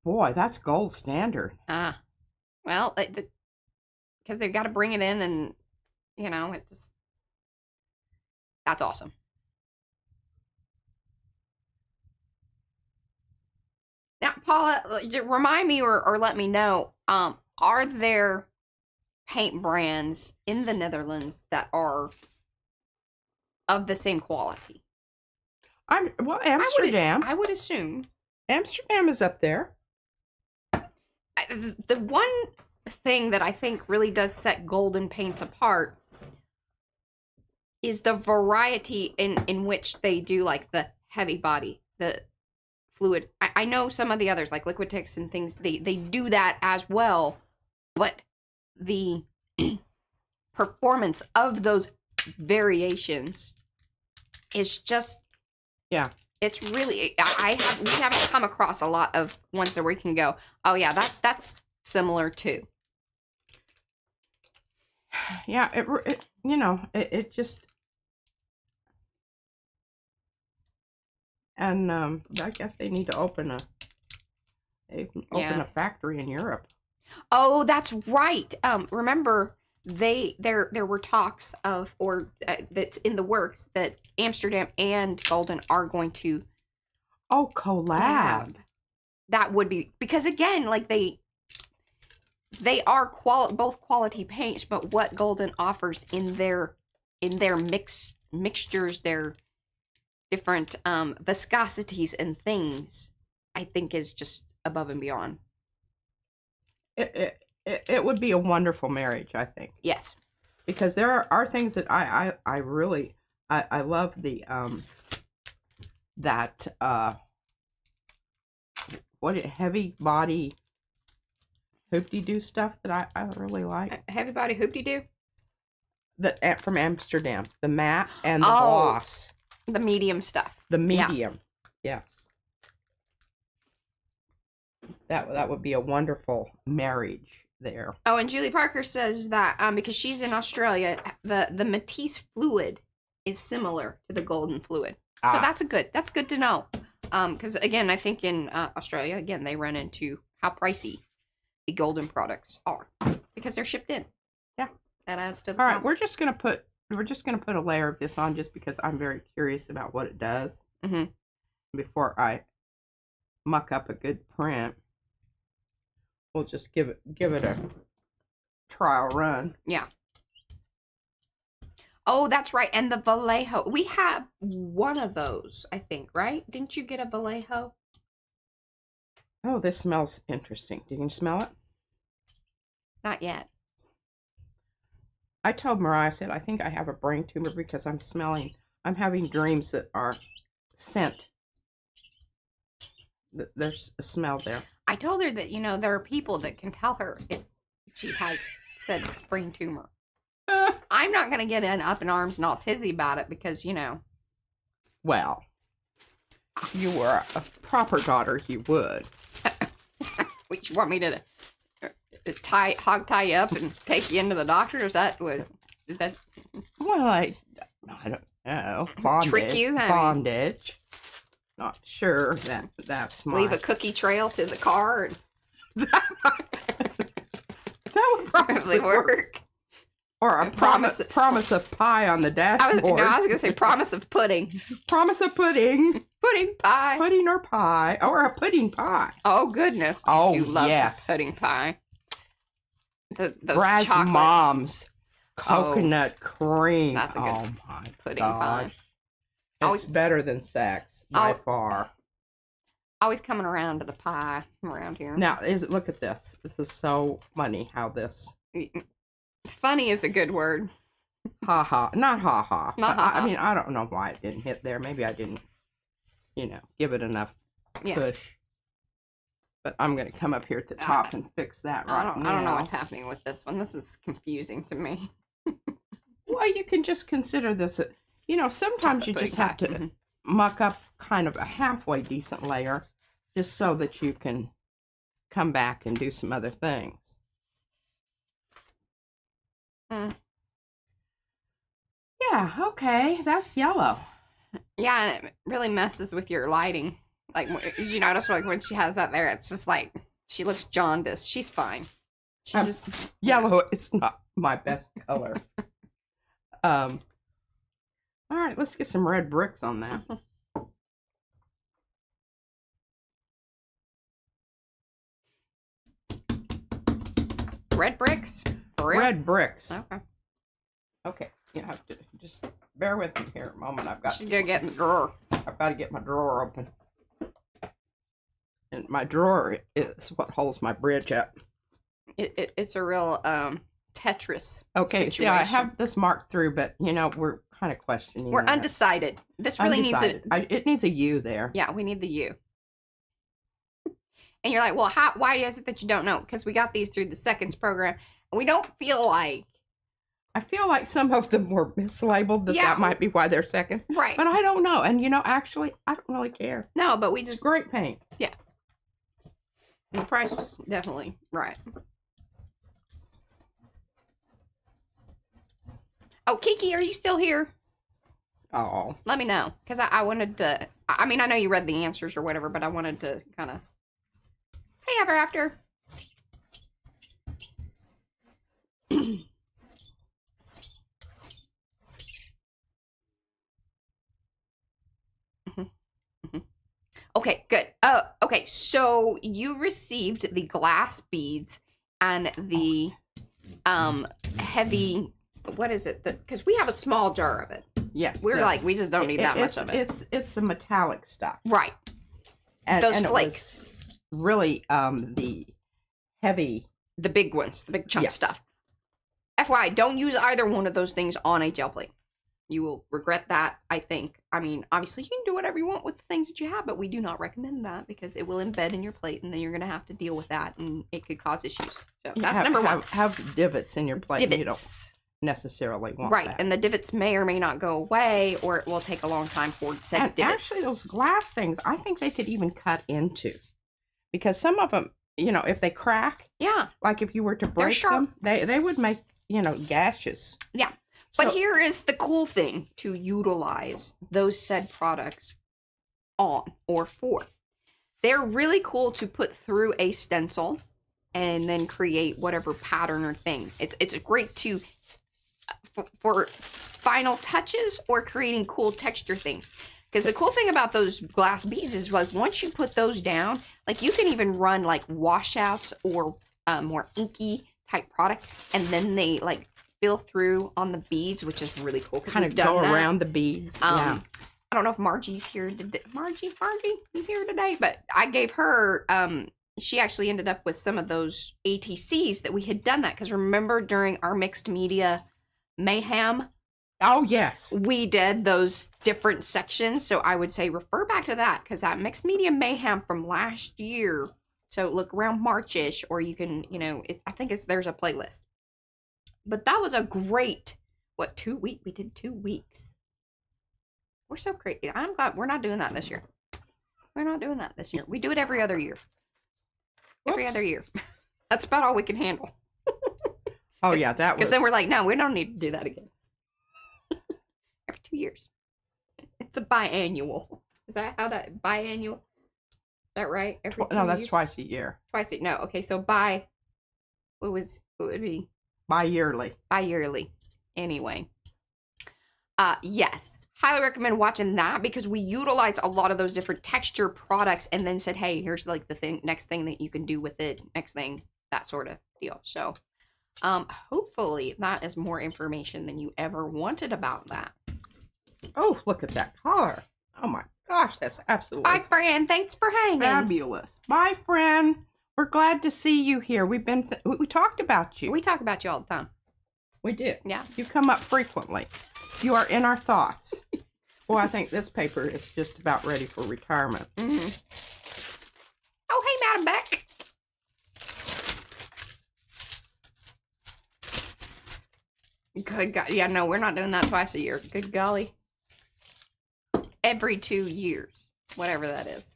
Boy, that's gold standard. Well, because they've got to bring it in, and you know, it just that's awesome. Now, Paula, remind me or let me know, are there paint brands in the Netherlands that are of the same quality? Amsterdam. I would assume. Amsterdam is up there. The one thing that I think really does set Golden paints apart is the variety in which they do like the heavy body, the fluid. I know some of the others like Liquitex and things, they do that as well, but the performance of those variations is just, yeah, it's really, we haven't come across a lot of ones where we can go, oh yeah, that's similar too. Yeah, it just, and I guess they need to open a factory in Europe. Oh, that's right. Remember, there were talks of, or that's in the works, that Amsterdam and Golden are going to collab. That would be, because again, like they are both quality paints, but what Golden offers in their mixtures, their different viscosities and things, I think is just above and beyond. It would be a wonderful marriage, I think. Yes. Because there are things that I really love the heavy body hoop-de-doo stuff that I really like. Heavy body hoop-de-doo? From Amsterdam. The matte and the gloss. The medium stuff. The medium. Yeah. Yes. That would be a wonderful marriage there. Oh, and Julie Parker says that because she's in Australia, the Matisse fluid is similar to the Golden fluid. So that's good to know. Because again, I think in Australia, again, they run into how pricey the Golden products are because they're shipped in. Yeah, that adds to the All right, cost. we're just gonna put a layer of this on just because I'm very curious about what it does. Mm-hmm. Before I muck up a good print, we'll just give it a trial run. Yeah. Oh, that's right. And the Vallejo. We have one of those, I think, right? Didn't you get a Vallejo? Oh, this smells interesting. Can you smell it? Not yet. I told Mariah, I said, I think I have a brain tumor because I'm having dreams that are scent. There's a smell there. I told her that, there are people that can tell her if she has said brain tumor. I'm not going to get up in arms and all tizzy about it because, Well, if you were a proper daughter, you would. You want me to hog tie you up and take you into the doctor? Is that what? Well, I don't know. Bondage. Trick you? Bondage. Not sure that's my... Leave a cookie trail to the car. That would probably work. Or a promise of pie on the dashboard. I was going to say promise of pudding. Promise of pudding. Pudding pie. Pudding or pie. Or a pudding pie. Oh, goodness. Oh, you love yes. Pudding pie. Brad's chocolate. mom's coconut cream. That's a good my pudding gosh. pie. It's better than sex by far. Always coming around to the pie around here. Now, look at this. This is so funny how this... Funny is a good word. Ha ha. Not ha ha. Not ha ha. I mean, I don't know why it didn't hit there. Maybe I didn't, give it enough push. But I'm going to come up here at the top and fix that right now. I don't know what's happening with this one. This is confusing to me. Well, you can just consider this, sometimes you just have to muck up kind of a halfway decent layer just so that you can come back and do some other things. Yeah, okay, that's yellow. Yeah, and it really messes with your lighting. Like, did you notice, like, when she has that there, it's just like, she looks jaundiced. She's fine. She's just... Yellow is not my best color. All right, let's get some red bricks on that. Red bricks? For real? Red bricks. Okay. Okay, you have to just bear with me here a moment. She's gonna get in the drawer. I've got to get my drawer open. And my drawer is what holds my bridge up. It's a real Tetris Okay, situation. see, I have this marked through, but, we're kind of questioning We're that. undecided. This really needs it needs a U there. Yeah, we need the U. And you're like, well, why is it that you don't know? Because we got these through the seconds program, and we don't feel like... I feel like some of them were mislabeled, that might be why they're seconds. Right. But I don't know. And, actually, I don't really care. No, but we just... It's great paint. Yeah. And the price was definitely right. Oh, Kiki, are you still here? Oh. Let me know. Because I wanted to... I mean, I know you read the answers or whatever, but I wanted to kind of... Hey, Ever After. Okay, good. Okay, so you received the glass beads and the heavy... What is it? Because we have a small jar of it. Yes. We just don't need that much of it. It's the metallic stuff. Right. Those flakes. Really, the heavy. The big ones. The big chunk stuff. FYI, don't use either one of those things on a gel plate. You will regret that, I think. I mean, obviously, you can do whatever you want with the things that you have, but we do not recommend that because it will embed in your plate, and then you're going to have to deal with that, and it could cause issues. So that's number one. Have divots in your plate. Divots. You don't necessarily want that. And the divots may or may not go away, or it will take a long time for said divots. Actually, those glass things, I think they could even cut into, because some of them, if they crack, like if you were to break them, they would make gashes. Yeah. But here is the cool thing to utilize those said products on or for. They're really cool to put through a stencil and then create whatever pattern or thing. It's great to for final touches or creating cool texture things. Because the cool thing about those glass beads is, like, once you put those down, like, you can even run like washouts or more inky type products, and then they like fill through on the beads, which is really cool. Kind of go around the beads. I don't know if Margie's here today. Margie, you here today? But I gave her, she actually ended up with some of those ATCs that we had done that. Because remember during our mixed media mayhem? Oh, yes. We did those different sections. So I would say refer back to that, because that mixed media mayhem from last year. So look around March-ish, or you can, I think there's a playlist. But that was a great, 2 weeks? We did 2 weeks. We're so crazy. I'm glad we're not doing that this year. We're not doing that this year. We do it every other year. Every other year. That's about all we can handle. Oh, yeah, that was. Because then we're like, no, we don't need to do that again. Every 2 years. It's a biannual. Is that how that, biannual? Is that right? Every 2 No, that's years? twice a year. No, okay, so what would be? Bi-yearly. Bi-yearly. Anyway. Yes. Highly recommend watching that, because we utilized a lot of those different texture products and then said, hey, here's like the next thing that you can do with it. Next thing, that sort of deal. So, hopefully that is more information than you ever wanted about that. Oh, look at that color. Oh my gosh, that's absolutely Bye, friend. Thanks for hanging. fabulous. Bye, friend. We're glad to see you here. We talked about you. We talk about you all the time. We did. Yeah. You come up frequently. You are in our thoughts. Well, I think this paper is just about ready for retirement. Oh, hey, Madam Beck. Good God. Yeah, no, we're not doing that twice a year. Good golly. Every 2 years. Whatever that is.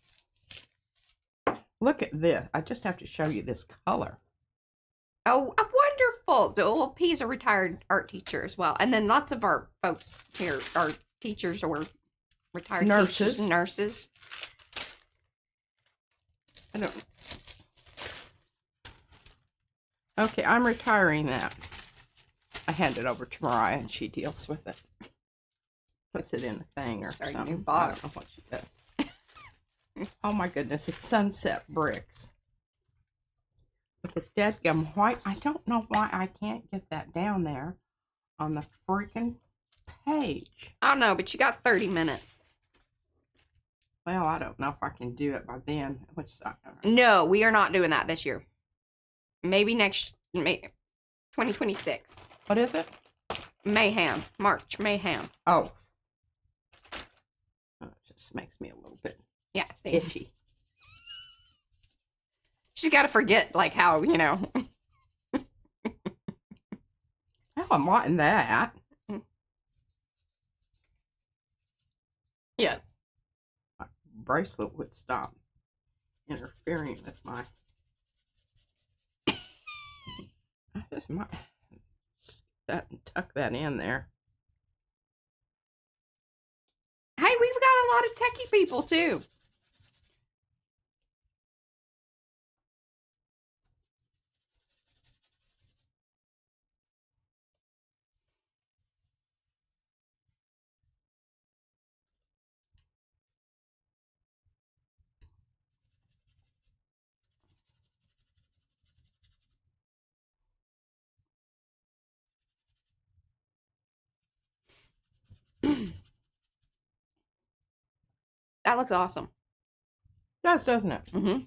Look at this. I just have to show you this color. Oh, wonderful. Well, P's a retired art teacher as well. And then lots of our folks here are teachers or retired Nurses. teachers, nurses. I don't. Okay, I'm retiring that. I hand it over to Mariah and she deals with it. Puts it in a thing or Start a something. new box. I don't know what she does. Oh my goodness, it's sunset bricks. With the deadgum white. I don't know why I can't get that down there on the freaking page. I don't know, but you got 30 minutes. Well, I don't know if I can do it by then. No, we are not doing that this year. Maybe 2026. What is it? Mayhem. March. Mayhem. Oh. It just makes me a little bit see. itchy. She's got to forget, like, how, you know. Oh, I'm wanting that. Yes. My bracelet would stop interfering with my... I just might tuck that in there. Hey, we've got a lot of techie people, too. That looks awesome. Does, doesn't it? Mm-hmm.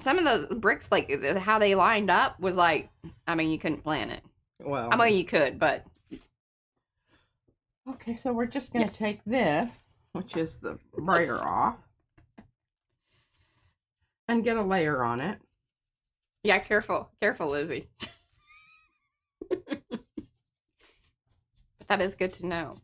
Some of those bricks, like, how they lined up was like, I mean, you couldn't plan it. Well, I mean, you could, but... Okay, so we're just going to take this, which is the brayer off, and get a layer on it. Yeah, careful. Careful, Lizzie. But that is good to know.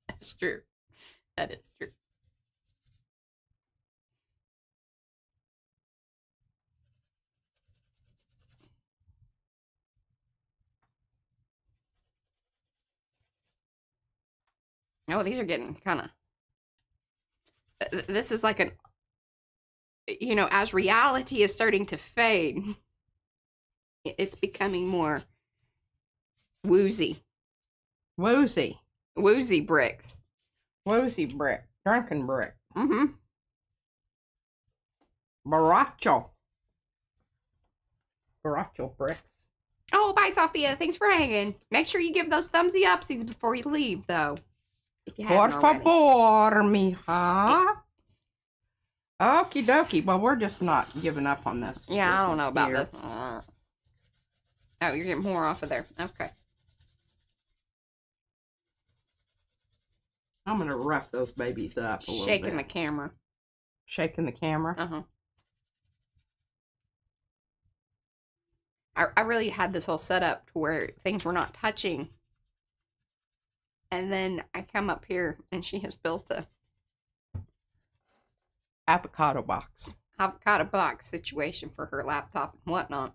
That's true. That is true. Oh, these are getting kind of... This is like an... You know, as reality is starting to fade, it's becoming more woozy. Woozy. Woozy bricks. Woozy brick. Drunken brick. Mm-hmm. Borracho. Borracho bricks. Oh, bye, Sophia. Thanks for hanging. Make sure you give those thumbsy upsies before you leave, though. If you Por haven't already. favor, mija. Okie dokie. Well, we're just not giving up on this. Yeah, I don't know about here. this. Oh, you're getting more off of there. Okay. I'm going to rough those babies up a little bit. Shaking the camera. Shaking the camera? Uh-huh. I really had this whole setup to where things were not touching. And then I come up here and she has built a Avocado box. avocado box situation for her laptop and whatnot.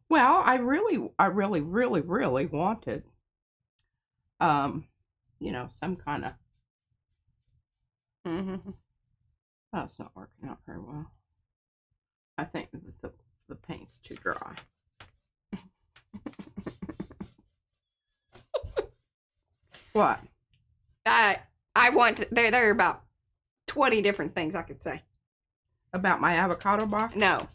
Well, I really wanted, you know, some kind of... Mm-hmm. Oh, it's not working out very well. I think that the paint's too dry. What? I want to, there are about 20 different things I could say. About my avocado box? No.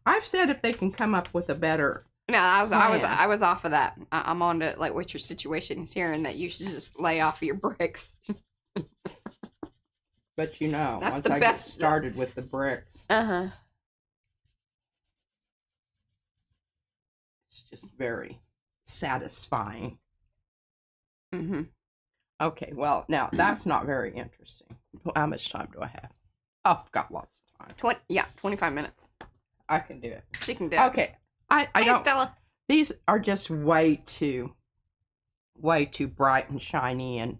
I've said if they can come up with a better No, I plan. was off of that. I'm on to like what your situation is here and that you should just lay off of your bricks. But you know, That's once the I best. get started with the bricks, Uh-huh. it's just very satisfying. Mm-hmm. Okay, well, now that's not very interesting. How much time do I have? Oh, I've got lots of time. 25 minutes. I can do it. She can do it. Okay, I Hey, don't. Stella. These are just way too bright and shiny and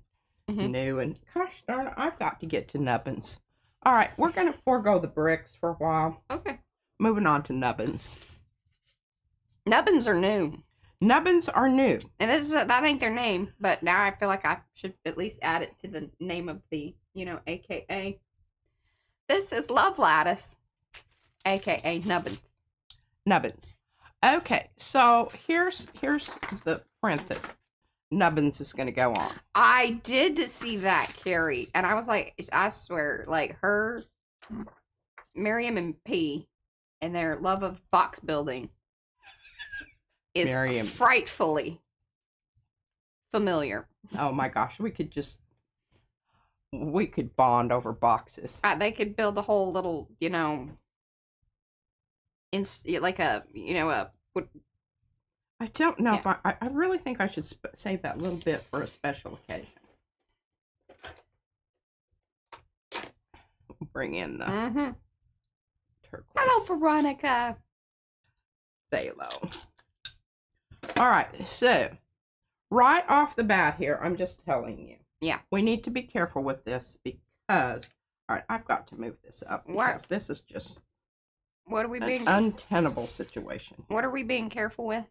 new. And gosh darn it, I've got to get to nubbins. All right, we're gonna forego the bricks for a while. Okay. Moving on to nubbins. Nubbins are new. Nubbins are new. And that ain't their name, but now I feel like I should at least add it to the name of the, AKA. This is Love Lattice, AKA Nubbins. Nubbins. Okay, so here's the print that Nubbins is going to go on. I did see that, Carrie, and I was like, I swear, like her, Miriam and P, and their love of box building is Miriam. frightfully familiar. Oh my gosh, we could bond over boxes. They could build a whole little, like a, I don't know Yeah. if I really think I should save that little bit for a special occasion. Bring in the turquoise. Hello, Veronica. Phthalo. All right, so right off the bat here, I'm just telling you. Yeah. We need to be careful with this because, all right, I've got to move this up because this is just What are we an being untenable situation. What are we being careful with?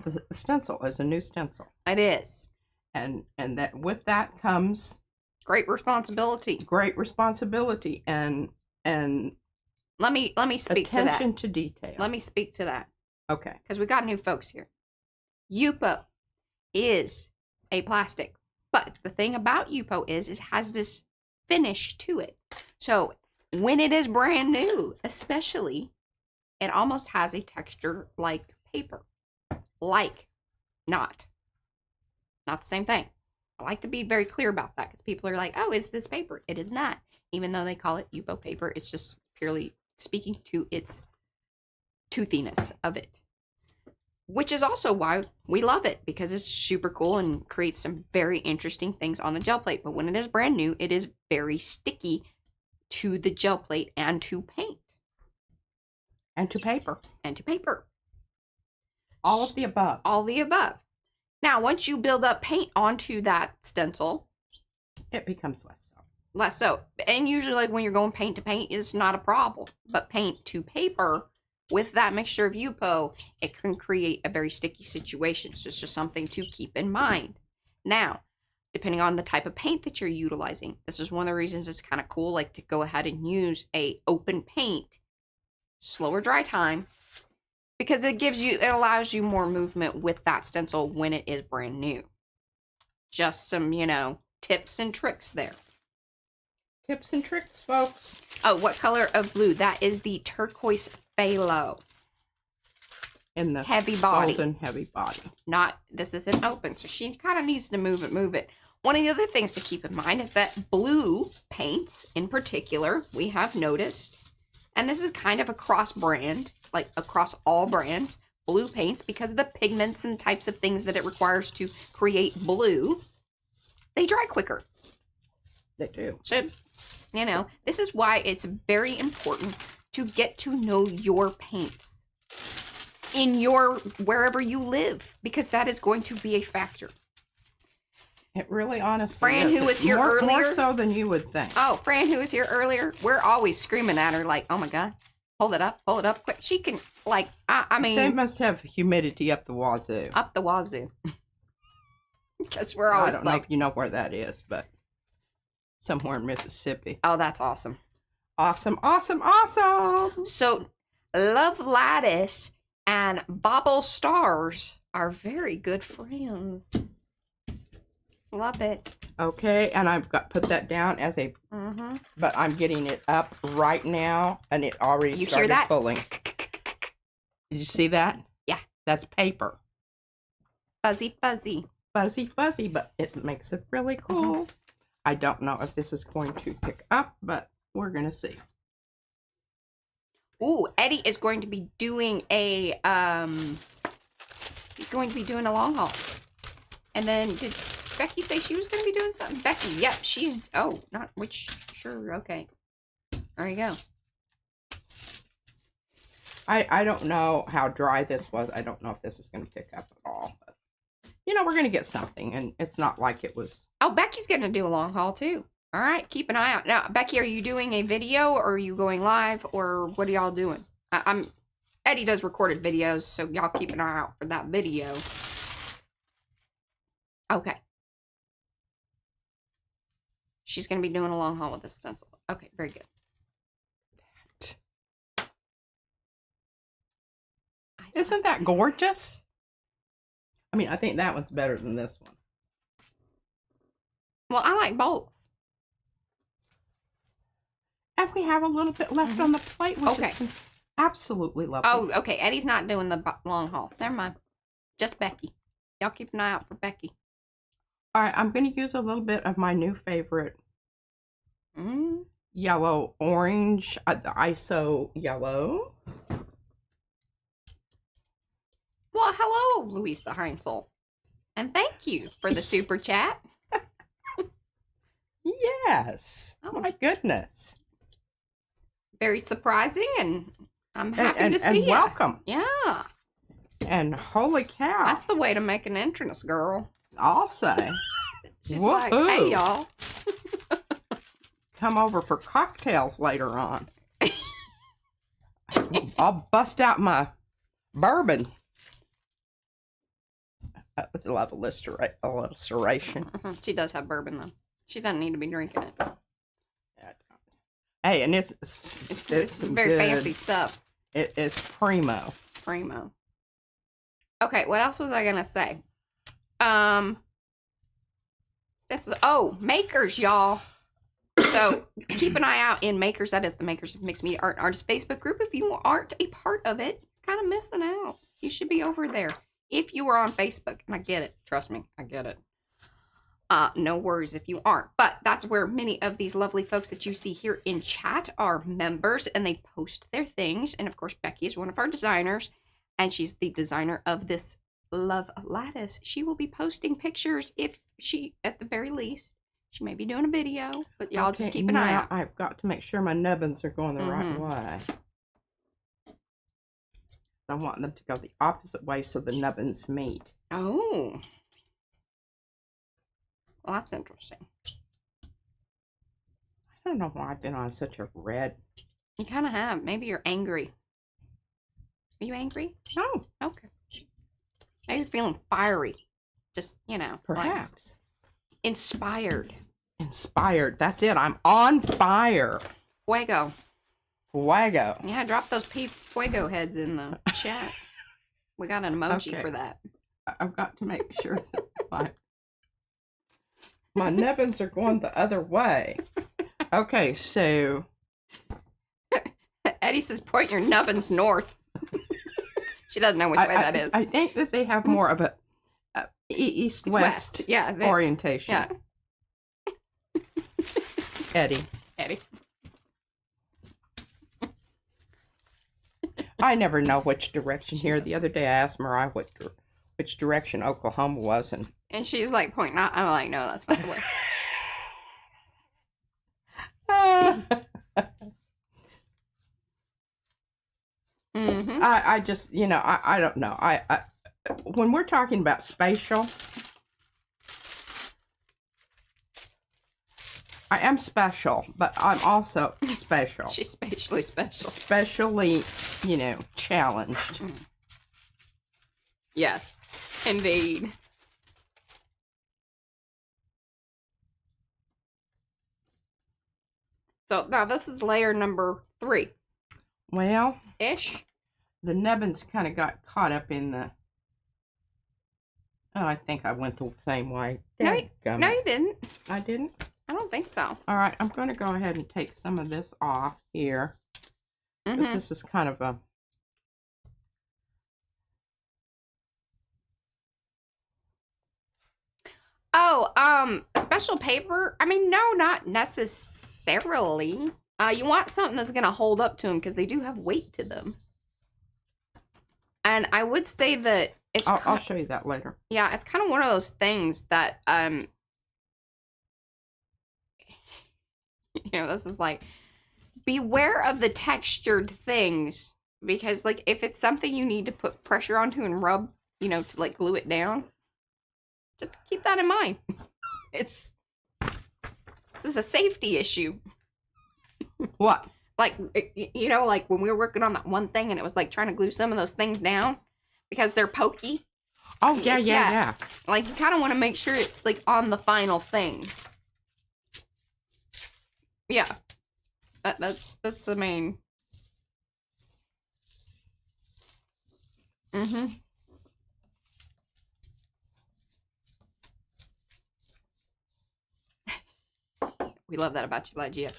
The stencil is a new stencil. It is. And that with that comes Great responsibility. great responsibility and Let me speak to that. attention to detail. Let me speak to that. Okay. Because we got new folks here. Yupo is a plastic. But the thing about Yupo is it has this finish to it. So when it is brand new, especially, it almost has a texture like paper. Not the same thing. I like to be very clear about that because people are like, oh, is this paper? It is not. Even though they call it Yupo paper, it's just purely speaking to its toothiness of it. Which is also why we love it, because it's super cool and creates some very interesting things on the gel plate. But when it is brand new, it is very sticky to the gel plate and to paint. And to paper. And to paper. All of the above. All the above. Now, once you build up paint onto that stencil, It becomes less so. less so. And usually, like when you're going paint to paint, it's not a problem. But paint to paper, with that mixture of Yupo, it can create a very sticky situation. So it's just something to keep in mind. Now, depending on the type of paint that you're utilizing, this is one of the reasons it's kind of cool, like to go ahead and use a open paint, slower dry time, because it allows you more movement with that stencil when it is brand new. Just some, tips and tricks there. Tips and tricks, folks. Oh, what color of blue? That is the turquoise phthalo. In the Heavy body. golden heavy body. This isn't open, so she kind of needs to move it. One of the other things to keep in mind is that blue paints, in particular, we have noticed, and this is kind of across brand, like across all brands, blue paints, because of the pigments and types of things that it requires to create blue, they dry quicker. They do. So, this is why it's very important to get to know your paints in wherever you live, because that is going to be a factor. It really honestly Fran, is. who was It's here more earlier. so than you would think. Oh, Fran, who was here earlier, we're always screaming at her like, oh my God, pull it up, quick. She can, like, I mean. They must have humidity up the wazoo. Up the wazoo. Because we're always I don't know like, if you know where that is, but somewhere in Mississippi. oh, that's awesome. Awesome, awesome, awesome. So, Love Lattice and Bobble Stars are very good friends. Love it. Okay, and I've got put that down as a, but I'm getting it up right now, and it already You started hear that? pulling. Did you see that? Yeah. That's paper. Fuzzy, fuzzy. Fuzzy, fuzzy, but it makes it really cool. I don't know if this is going to pick up, but we're going to see. Ooh, Eddie is going to be doing a, he's going to be doing a long haul. And then, did Becky say she was going to be doing something? Becky, yep, she's, oh, not which, sure, okay. There you go. I don't know how dry this was. I don't know if this is going to pick up at all. But, you know, we're going to get something, and it's not like it was. Oh, Becky's going to do a long haul, too. All right, keep an eye out. Now, Becky, are you doing a video, or are you going live, or what are y'all doing? Eddie does recorded videos, so y'all keep an eye out for that video. Okay. She's going to be doing a long haul with this stencil. Okay, very good. Isn't that gorgeous? I mean, I think that one's better than this one. Well, I like both. And we have a little bit left on the plate, which is absolutely lovely. Oh, okay. Eddie's not doing the long haul. Never mind. Just Becky. Y'all keep an eye out for Becky. All right, I'm going to use a little bit of my new favorite yellow orange, the ISO yellow. Well, hello, Louisa Heinzel. And thank you for the super chat. Yes. Oh, my goodness. Very surprising, and I'm happy to see you. And welcome. Yeah. And holy cow. That's the way to make an entrance, girl. I'll say. She's like, hey, y'all. Come over for cocktails later on. I'll bust out my bourbon. That was a lot of illustration. She does have bourbon, though. She doesn't need to be drinking it. Hey, and it's very fancy stuff. It is primo. Primo. Okay, what else was I gonna say? This is Makers, y'all. So keep an eye out in Makers. That is the Makers of Mixed Media Art and Artists Facebook group. If you aren't a part of it, kind of missing out. You should be over there. If you are on Facebook, and I get it, trust me, I get it. No worries if you aren't, but that's where many of these lovely folks that you see here in chat are members, and they post their things. And of course, Becky is one of our designers, and she's the designer of this Love Lattice. She will be posting pictures if she, at the very least, she may be doing a video, but y'all just keep an eye out. I've got to make sure my nubbins are going the right way. I want them to go the opposite way so the nubbins meet. Oh. Well, that's interesting. I don't know why I've been on such a red. You kind of have. Maybe you're angry. Are you angry? No. Okay. Maybe you're feeling fiery. Just, Perhaps. Like inspired. Inspired. That's it. I'm on fire. Fuego. Fuego. Yeah, drop those fuego heads in the chat. We got an emoji for that. I've got to make sure that my nubbins are going the other way. Okay, so. Eddie says, point your nubbins north. She doesn't know which way that is. I think that they have more of a east-west orientation. Yeah. Eddie. Eddie. I never know which direction here. The other day I asked Mariah which direction Oklahoma was, and she's like pointing out. I'm like, no, that's not the way. I just, I don't know. I when we're talking about spatial, I am special, but I'm also special. She's spatially special. Especially, challenged. Yes, indeed. So now this is layer number 3. Well, ish. The nubbins kind of got caught up in the. Oh, I think I went the same way No, Dadgummit. no, you didn't. I didn't? I don't think so. All right, I'm going to go ahead and take some of this off here. This is kind of a... Oh, special paper? I mean, no, not necessarily. You want something that's going to hold up to them because they do have weight to them. And I would say that it's... I'll show you that later. Yeah, it's kind of one of those things that, you know, this is like, beware of the textured things. Because, like, if it's something you need to put pressure onto and rub, you know, to, like, glue it down, just keep that in mind. This is a safety issue. What? Like, you know, like when we were working on that one thing and it was like trying to glue some of those things down because they're pokey. Oh, yeah. Like, you kind of want to make sure it's like on the final thing. Yeah. That's the main. We love that about you, Lygia.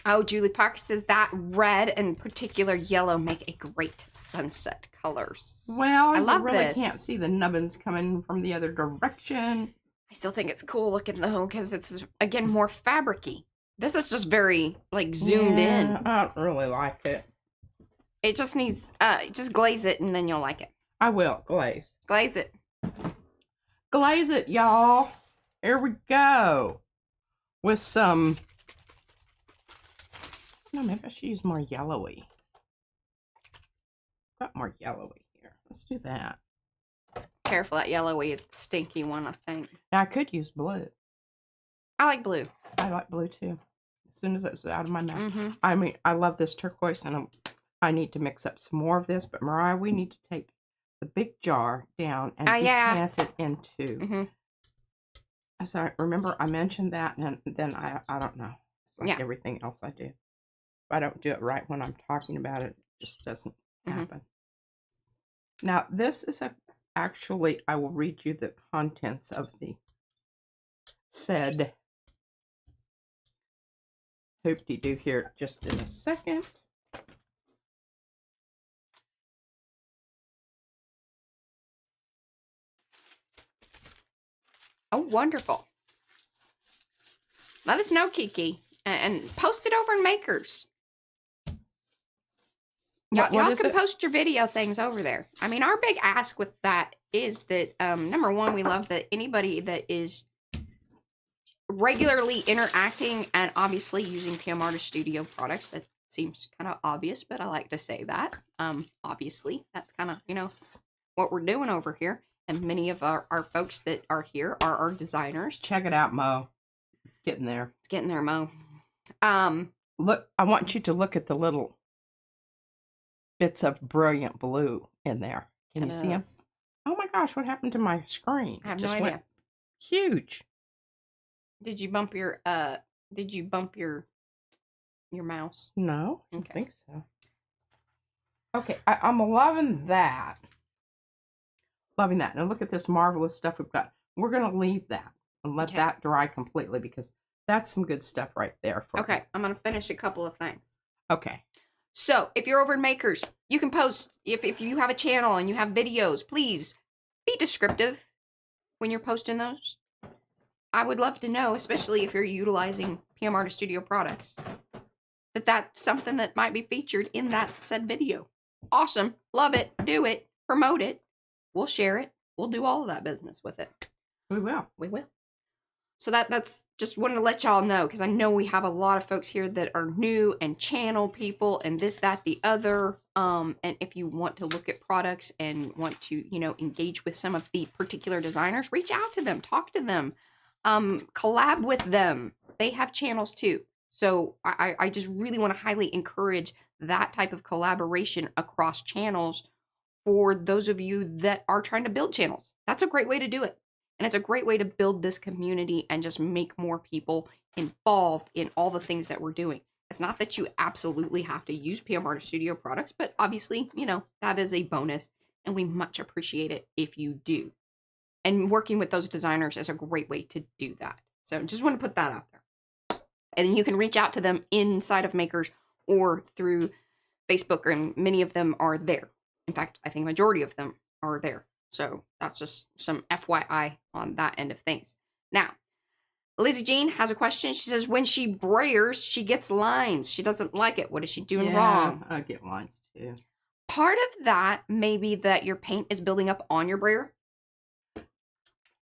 Oh, Julie Parker says that red and particular yellow make a great sunset colors. Well, I love really this. Can't see the nubbins coming from the other direction. I still think it's cool looking though, because it's, again, more fabric-y. This is just very, like, zoomed in. I don't really like it. It just needs, just glaze it and then you'll like it. I will. Glaze. Glaze it. Glaze it, y'all. Here we go. With some... No, maybe I should use more yellowy. Got more yellowy here. Let's do that. Careful, that yellowy is the stinky one, I think. Now, I could use blue. I like blue. I like blue, too. As soon as it's out of my mouth. I mean, I love this turquoise, and I need to mix up some more of this. But, Mariah, we need to take the big jar down and decant it into... As I remember, I mentioned that, and then I don't know. It's like everything else I do. If I don't do it right when I'm talking about it, it just doesn't happen. Now, this is actually, I will read you the contents of the said hoop-de-doo here just in a second. Oh, wonderful. Let us know, Kiki. And post it over in Makers. Y'all can post your video things over there. I mean, our big ask with that is that, number one, we love that anybody that is regularly interacting and obviously using PM Artist Studio products. That seems kind of obvious, but I like to say that. Obviously, that's kind of, you know, what we're doing over here. And many of our folks that are here are our designers. Check it out, Mo. It's getting there. It's getting there, Mo. Look, I want you to look at the little bits of brilliant blue in there. Can you see them? Oh my gosh, what happened to my screen? I have no idea. Huge. Did you bump your mouse? No, I don't think so. Okay, I'm loving that. Loving that. Now look at this marvelous stuff we've got. We're going to leave that and let that dry completely because that's some good stuff right there. Okay, I'm going to finish a couple of things. Okay. So, if you're over in Makers, you can post, if you have a channel and you have videos, please be descriptive when you're posting those. I would love to know, especially if you're utilizing PM Artist Studio products, that that's something that might be featured in that said video. Awesome. Love it. Do it. Promote it. We'll share it. We'll do all of that business with it. We will. We will. So that's just wanted to let y'all know, because I know we have a lot of folks here that are new and channel people and this, that, the other. And if you want to look at products and want to, you know, engage with some of the particular designers, reach out to them, talk to them, collab with them. They have channels too. So I just really want to highly encourage that type of collaboration across channels for those of you that are trying to build channels. That's a great way to do it. And it's a great way to build this community and just make more people involved in all the things that we're doing. It's not that you absolutely have to use PM Artist Studio products, but obviously, you know, that is a bonus, and we much appreciate it if you do. And working with those designers is a great way to do that. So just want to put that out there. And you can reach out to them inside of Makers or through Facebook, and many of them are there. In fact, I think majority of them are there. So that's just some FYI on that end of things. Now, Lizzie Jean has a question. She says, when she brayers, she gets lines. She doesn't like it. What is she doing wrong? I get lines too. Part of that may be that your paint is building up on your brayer.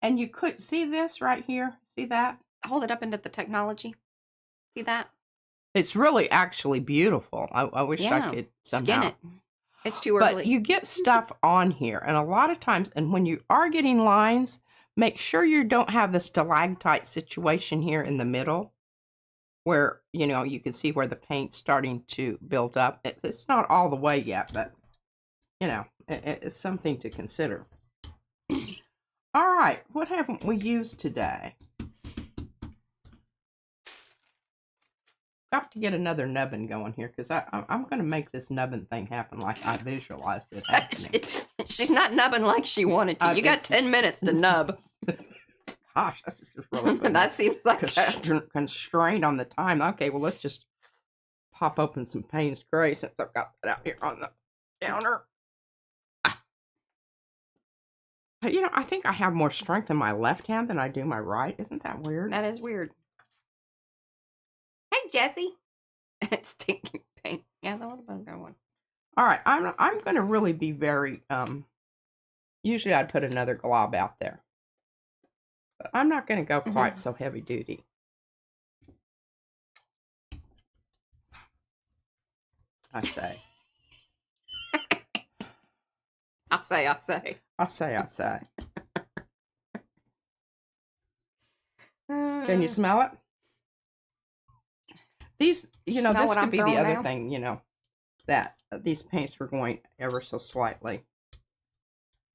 And you could see this right here. See that? Hold it up into the technology. See that? It's really actually beautiful. I wish I could somehow skin it. It's too early. But you get stuff on here, and a lot of times, and when you are getting lines, make sure you don't have the stalactite situation here in the middle, where, you know, you can see where the paint's starting to build up. It's not all the way yet, but, you know, it's something to consider. All right, what haven't we used today? Got to get another nubbin going here, because I'm going to make this nubbin thing happen like I visualized it happening. She's not nubbing like she wanted to. You got 10 minutes to nub. Gosh, this is just really that seems like constrained on the time. Okay, well, let's just pop open some Payne's Gray since I've got that out here on the counter. But, you know, I think I have more strength in my left hand than I do my right. Isn't that weird? That is weird. Hey, Jesse. Stinking paint. Yeah, that was a good one. All right, I'm going to really be very, usually I'd put another glob out there. But I'm not going to go quite so heavy duty. I say. I say. Can you smell it? These, you know, this could be the other thing, you know, that these paints were going ever so slightly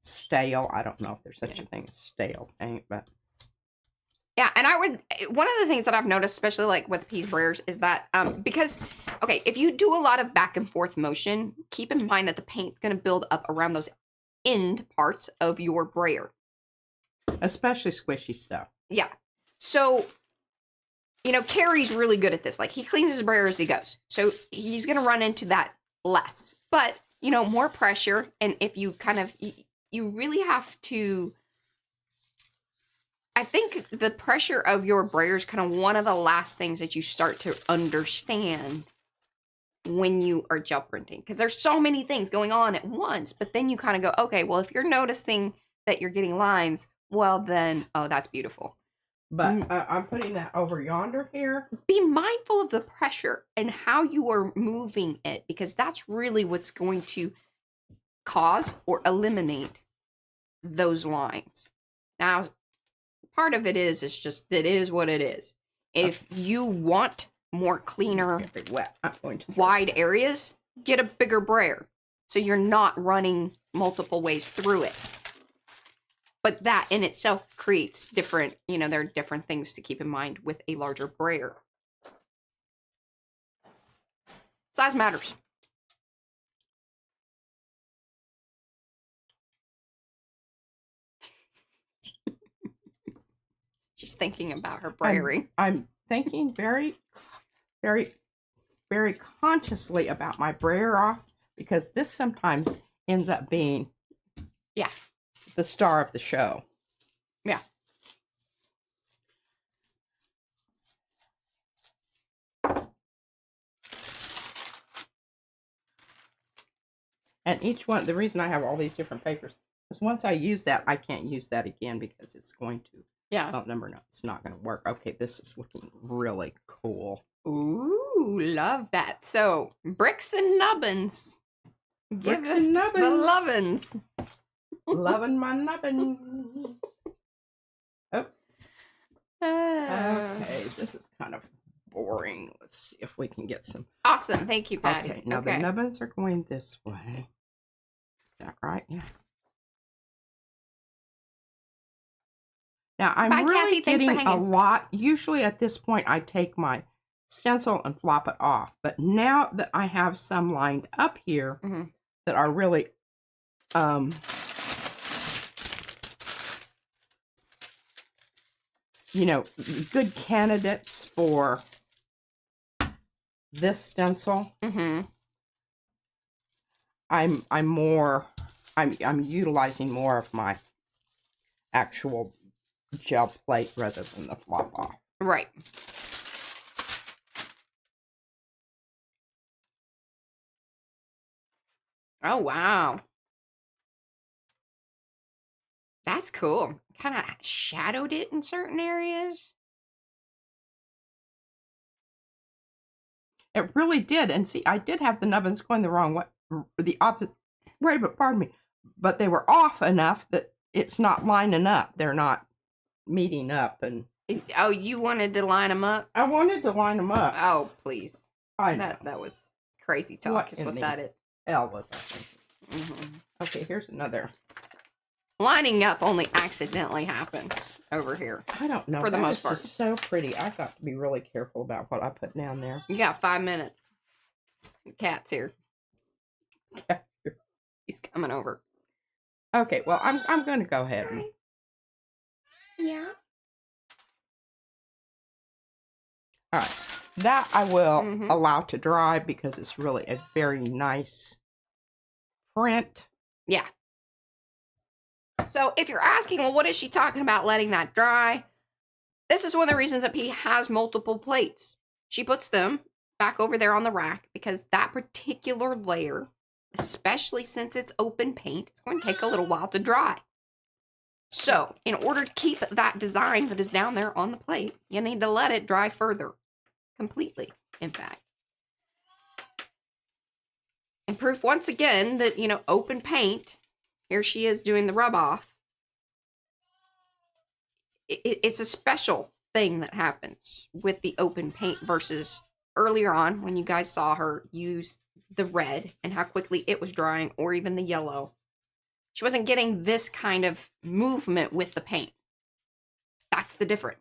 stale. I don't know if there's such a thing as stale paint, but. Yeah, and one of the things that I've noticed, especially like with these brayers, is that, because, okay, if you do a lot of back and forth motion, keep in mind that the paint's going to build up around those end parts of your brayer. Especially squishy stuff. Yeah. So, you know, Carrie's really good at this. Like, he cleans his brayer as he goes. So he's going to run into that less. But, you know, more pressure. And if you kind of, you really have to, I think the pressure of your brayer is kind of one of the last things that you start to understand when you are gel printing. Because there's so many things going on at once. But then you kind of go, okay, well, if you're noticing that you're getting lines, well then, oh, that's beautiful. But I'm putting that over yonder here. Be mindful of the pressure and how you are moving it, because that's really what's going to cause or eliminate those lines. Now, part of it is just, it is what it is. If you want more cleaner, wide areas, get a bigger brayer so you're not running multiple ways through it. But that in itself creates different, you know, there are different things to keep in mind with a larger brayer. Size matters. She's thinking about her brayering. I'm thinking very, very, very consciously about my brayer off, because this sometimes ends up being the star of the show. Yeah. And each one, the reason I have all these different papers is once I use that, I can't use that again because it's going to. Yeah. Oh, no, it's not going to work. Okay, this is looking really cool. Ooh, love that. So, bricks and nubbins. Give us the lovin's. Loving my nubbin. Oh. Okay, this is kind of boring. Let's see if we can get some. Awesome. Thank you, Patty. Okay, now the nubbins are going this way. Is that right? Yeah. Now, I'm really getting a lot. Usually at this point, I take my stencil and flop it off. But now that I have some lined up here that are really you know, good candidates for this stencil, I'm utilizing more of my actual gel plate rather than the flop off. Right. Oh, wow. That's cool. Kind of shadowed it in certain areas. It really did. And see, I did have the nubbins going the wrong way, the opposite way, but pardon me. But they were off enough that it's not lining up. They're not meeting up. And oh, you wanted to line them up? I wanted to line them up. Oh, please. I know. That was crazy talk is what that is. L was, I think. Okay, here's another. Lining up only accidentally happens over here. I don't know. For the most part. It's so pretty. I've got to be really careful about what I put down there. You got 5 minutes. The cat's here. He's coming over. Okay, well, I'm going to go ahead and... Yeah. All right. That I will allow to dry because it's really a very nice print. Yeah. So if you're asking, well, what is she talking about letting that dry? This is one of the reasons that P has multiple plates. She puts them back over there on the rack because that particular layer, especially since it's open paint, it's going to take a little while to dry. So in order to keep that design that is down there on the plate, you need to let it dry further. Completely, in fact. And proof once again that, you know, open paint, here she is doing the rub off. It's a special thing that happens with the open paint versus earlier on when you guys saw her use the red and how quickly it was drying, or even the yellow. She wasn't getting this kind of movement with the paint. That's the difference.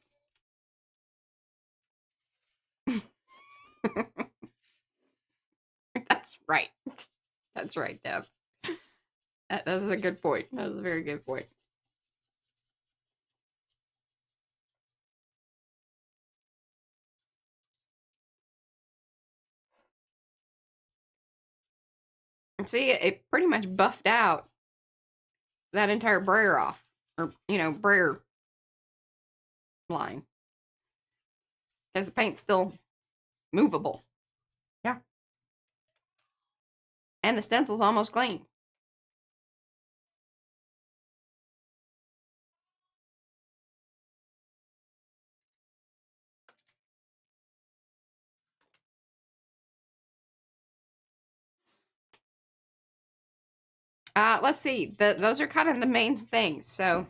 That's right. That's right, Deb. That is a good point. That was a very good point. And see, it pretty much buffed out that entire brayer off. Or, you know, brayer line. Because the paint's still movable. Yeah. And the stencil's almost clean. Let's see. Those are kind of the main things. So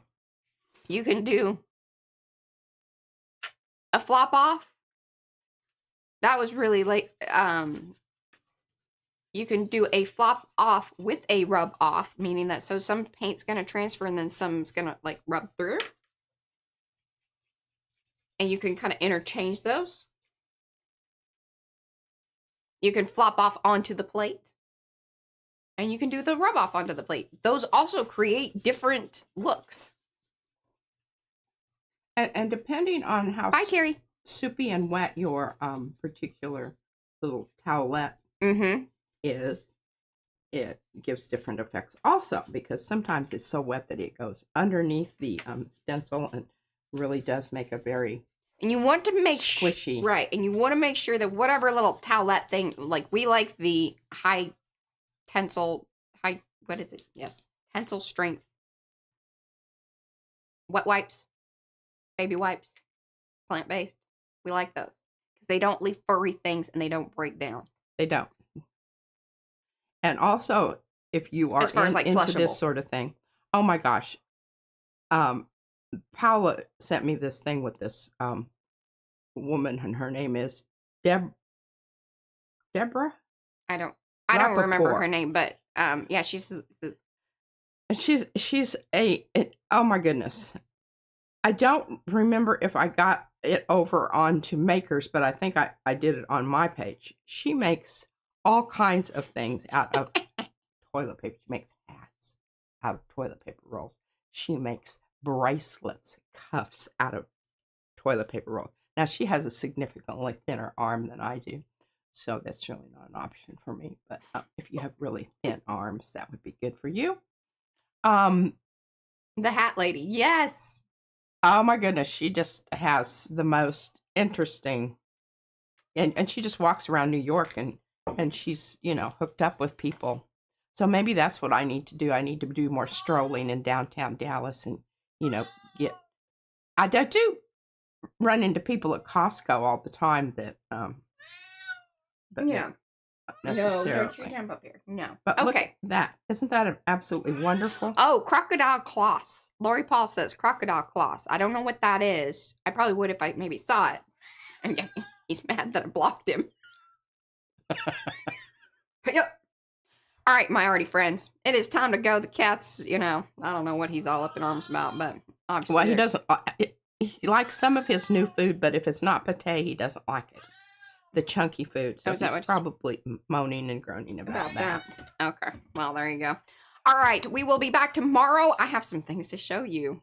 you can do a flop off. That was really like, you can do a flop off with a rub off, meaning that so some paint's going to transfer and then some's going to like rub through. And you can kind of interchange those. You can flop off onto the plate. And you can do the rub off onto the plate. Those also create different looks. And depending on how Bye, Carrie. soupy and wet your particular little towelette is, it gives different effects also, because sometimes it's so wet that it goes underneath the stencil and really does make a very and you want to make squishy. Right, and you want to make sure that whatever little towelette thing, like we like the high tensile, what is it? Yes, tensile strength. Wet wipes, baby wipes, plant-based. We like those because they don't leave furry things and they don't break down. They don't. And also, if you are as far as like into flushable. this sort of thing, oh my gosh, Paula sent me this thing with this woman, and her name is Deborah. I don't remember her name, but yeah, she's a oh my goodness, I don't remember if I got it over onto Makers, but I think I did it on my page. She makes all kinds of things out of toilet paper. She makes hats out of toilet paper rolls. She makes bracelets, cuffs out of toilet paper roll. Now, she has a significantly thinner arm than I do, so that's really not an option for me. But if you have really thin arms, that would be good for you. The hat lady, yes. Oh my goodness, she just has the most interesting, and she just walks around New York and she's, hooked up with people. So maybe that's what I need to do. I need to do more strolling in downtown Dallas and, I do run into people at Costco all the time that, but yeah. not necessarily. No, don't you jump up here. No. But okay. Look at that. Isn't that absolutely wonderful? Oh, crocodile cloths. Lori Paul says crocodile cloths. I don't know what that is. I probably would if I maybe saw it. And he's mad that I blocked him. Yep. All right, my Arty friends. It is time to go. The cat's, I don't know what he's all up in arms about, but obviously. Well, he doesn't. He likes some of his new food, but if it's not pate, he doesn't like it. The chunky food. So he's probably moaning and groaning about that. Okay. Well, there you go. All right. We will be back tomorrow. I have some things to show you.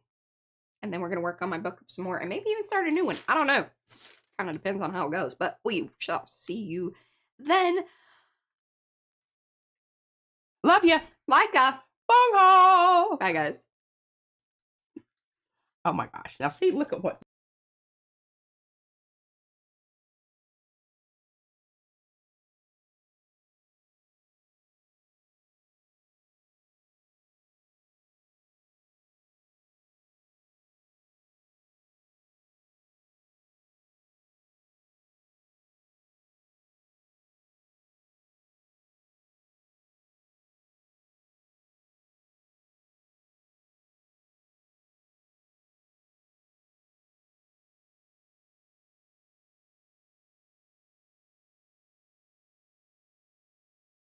And then we're going to work on my book some more and maybe even start a new one. I don't know. Kind of depends on how it goes, but we shall see you then. Love you. Like a bong hole. Bye, guys. Oh my gosh. Now see, look at what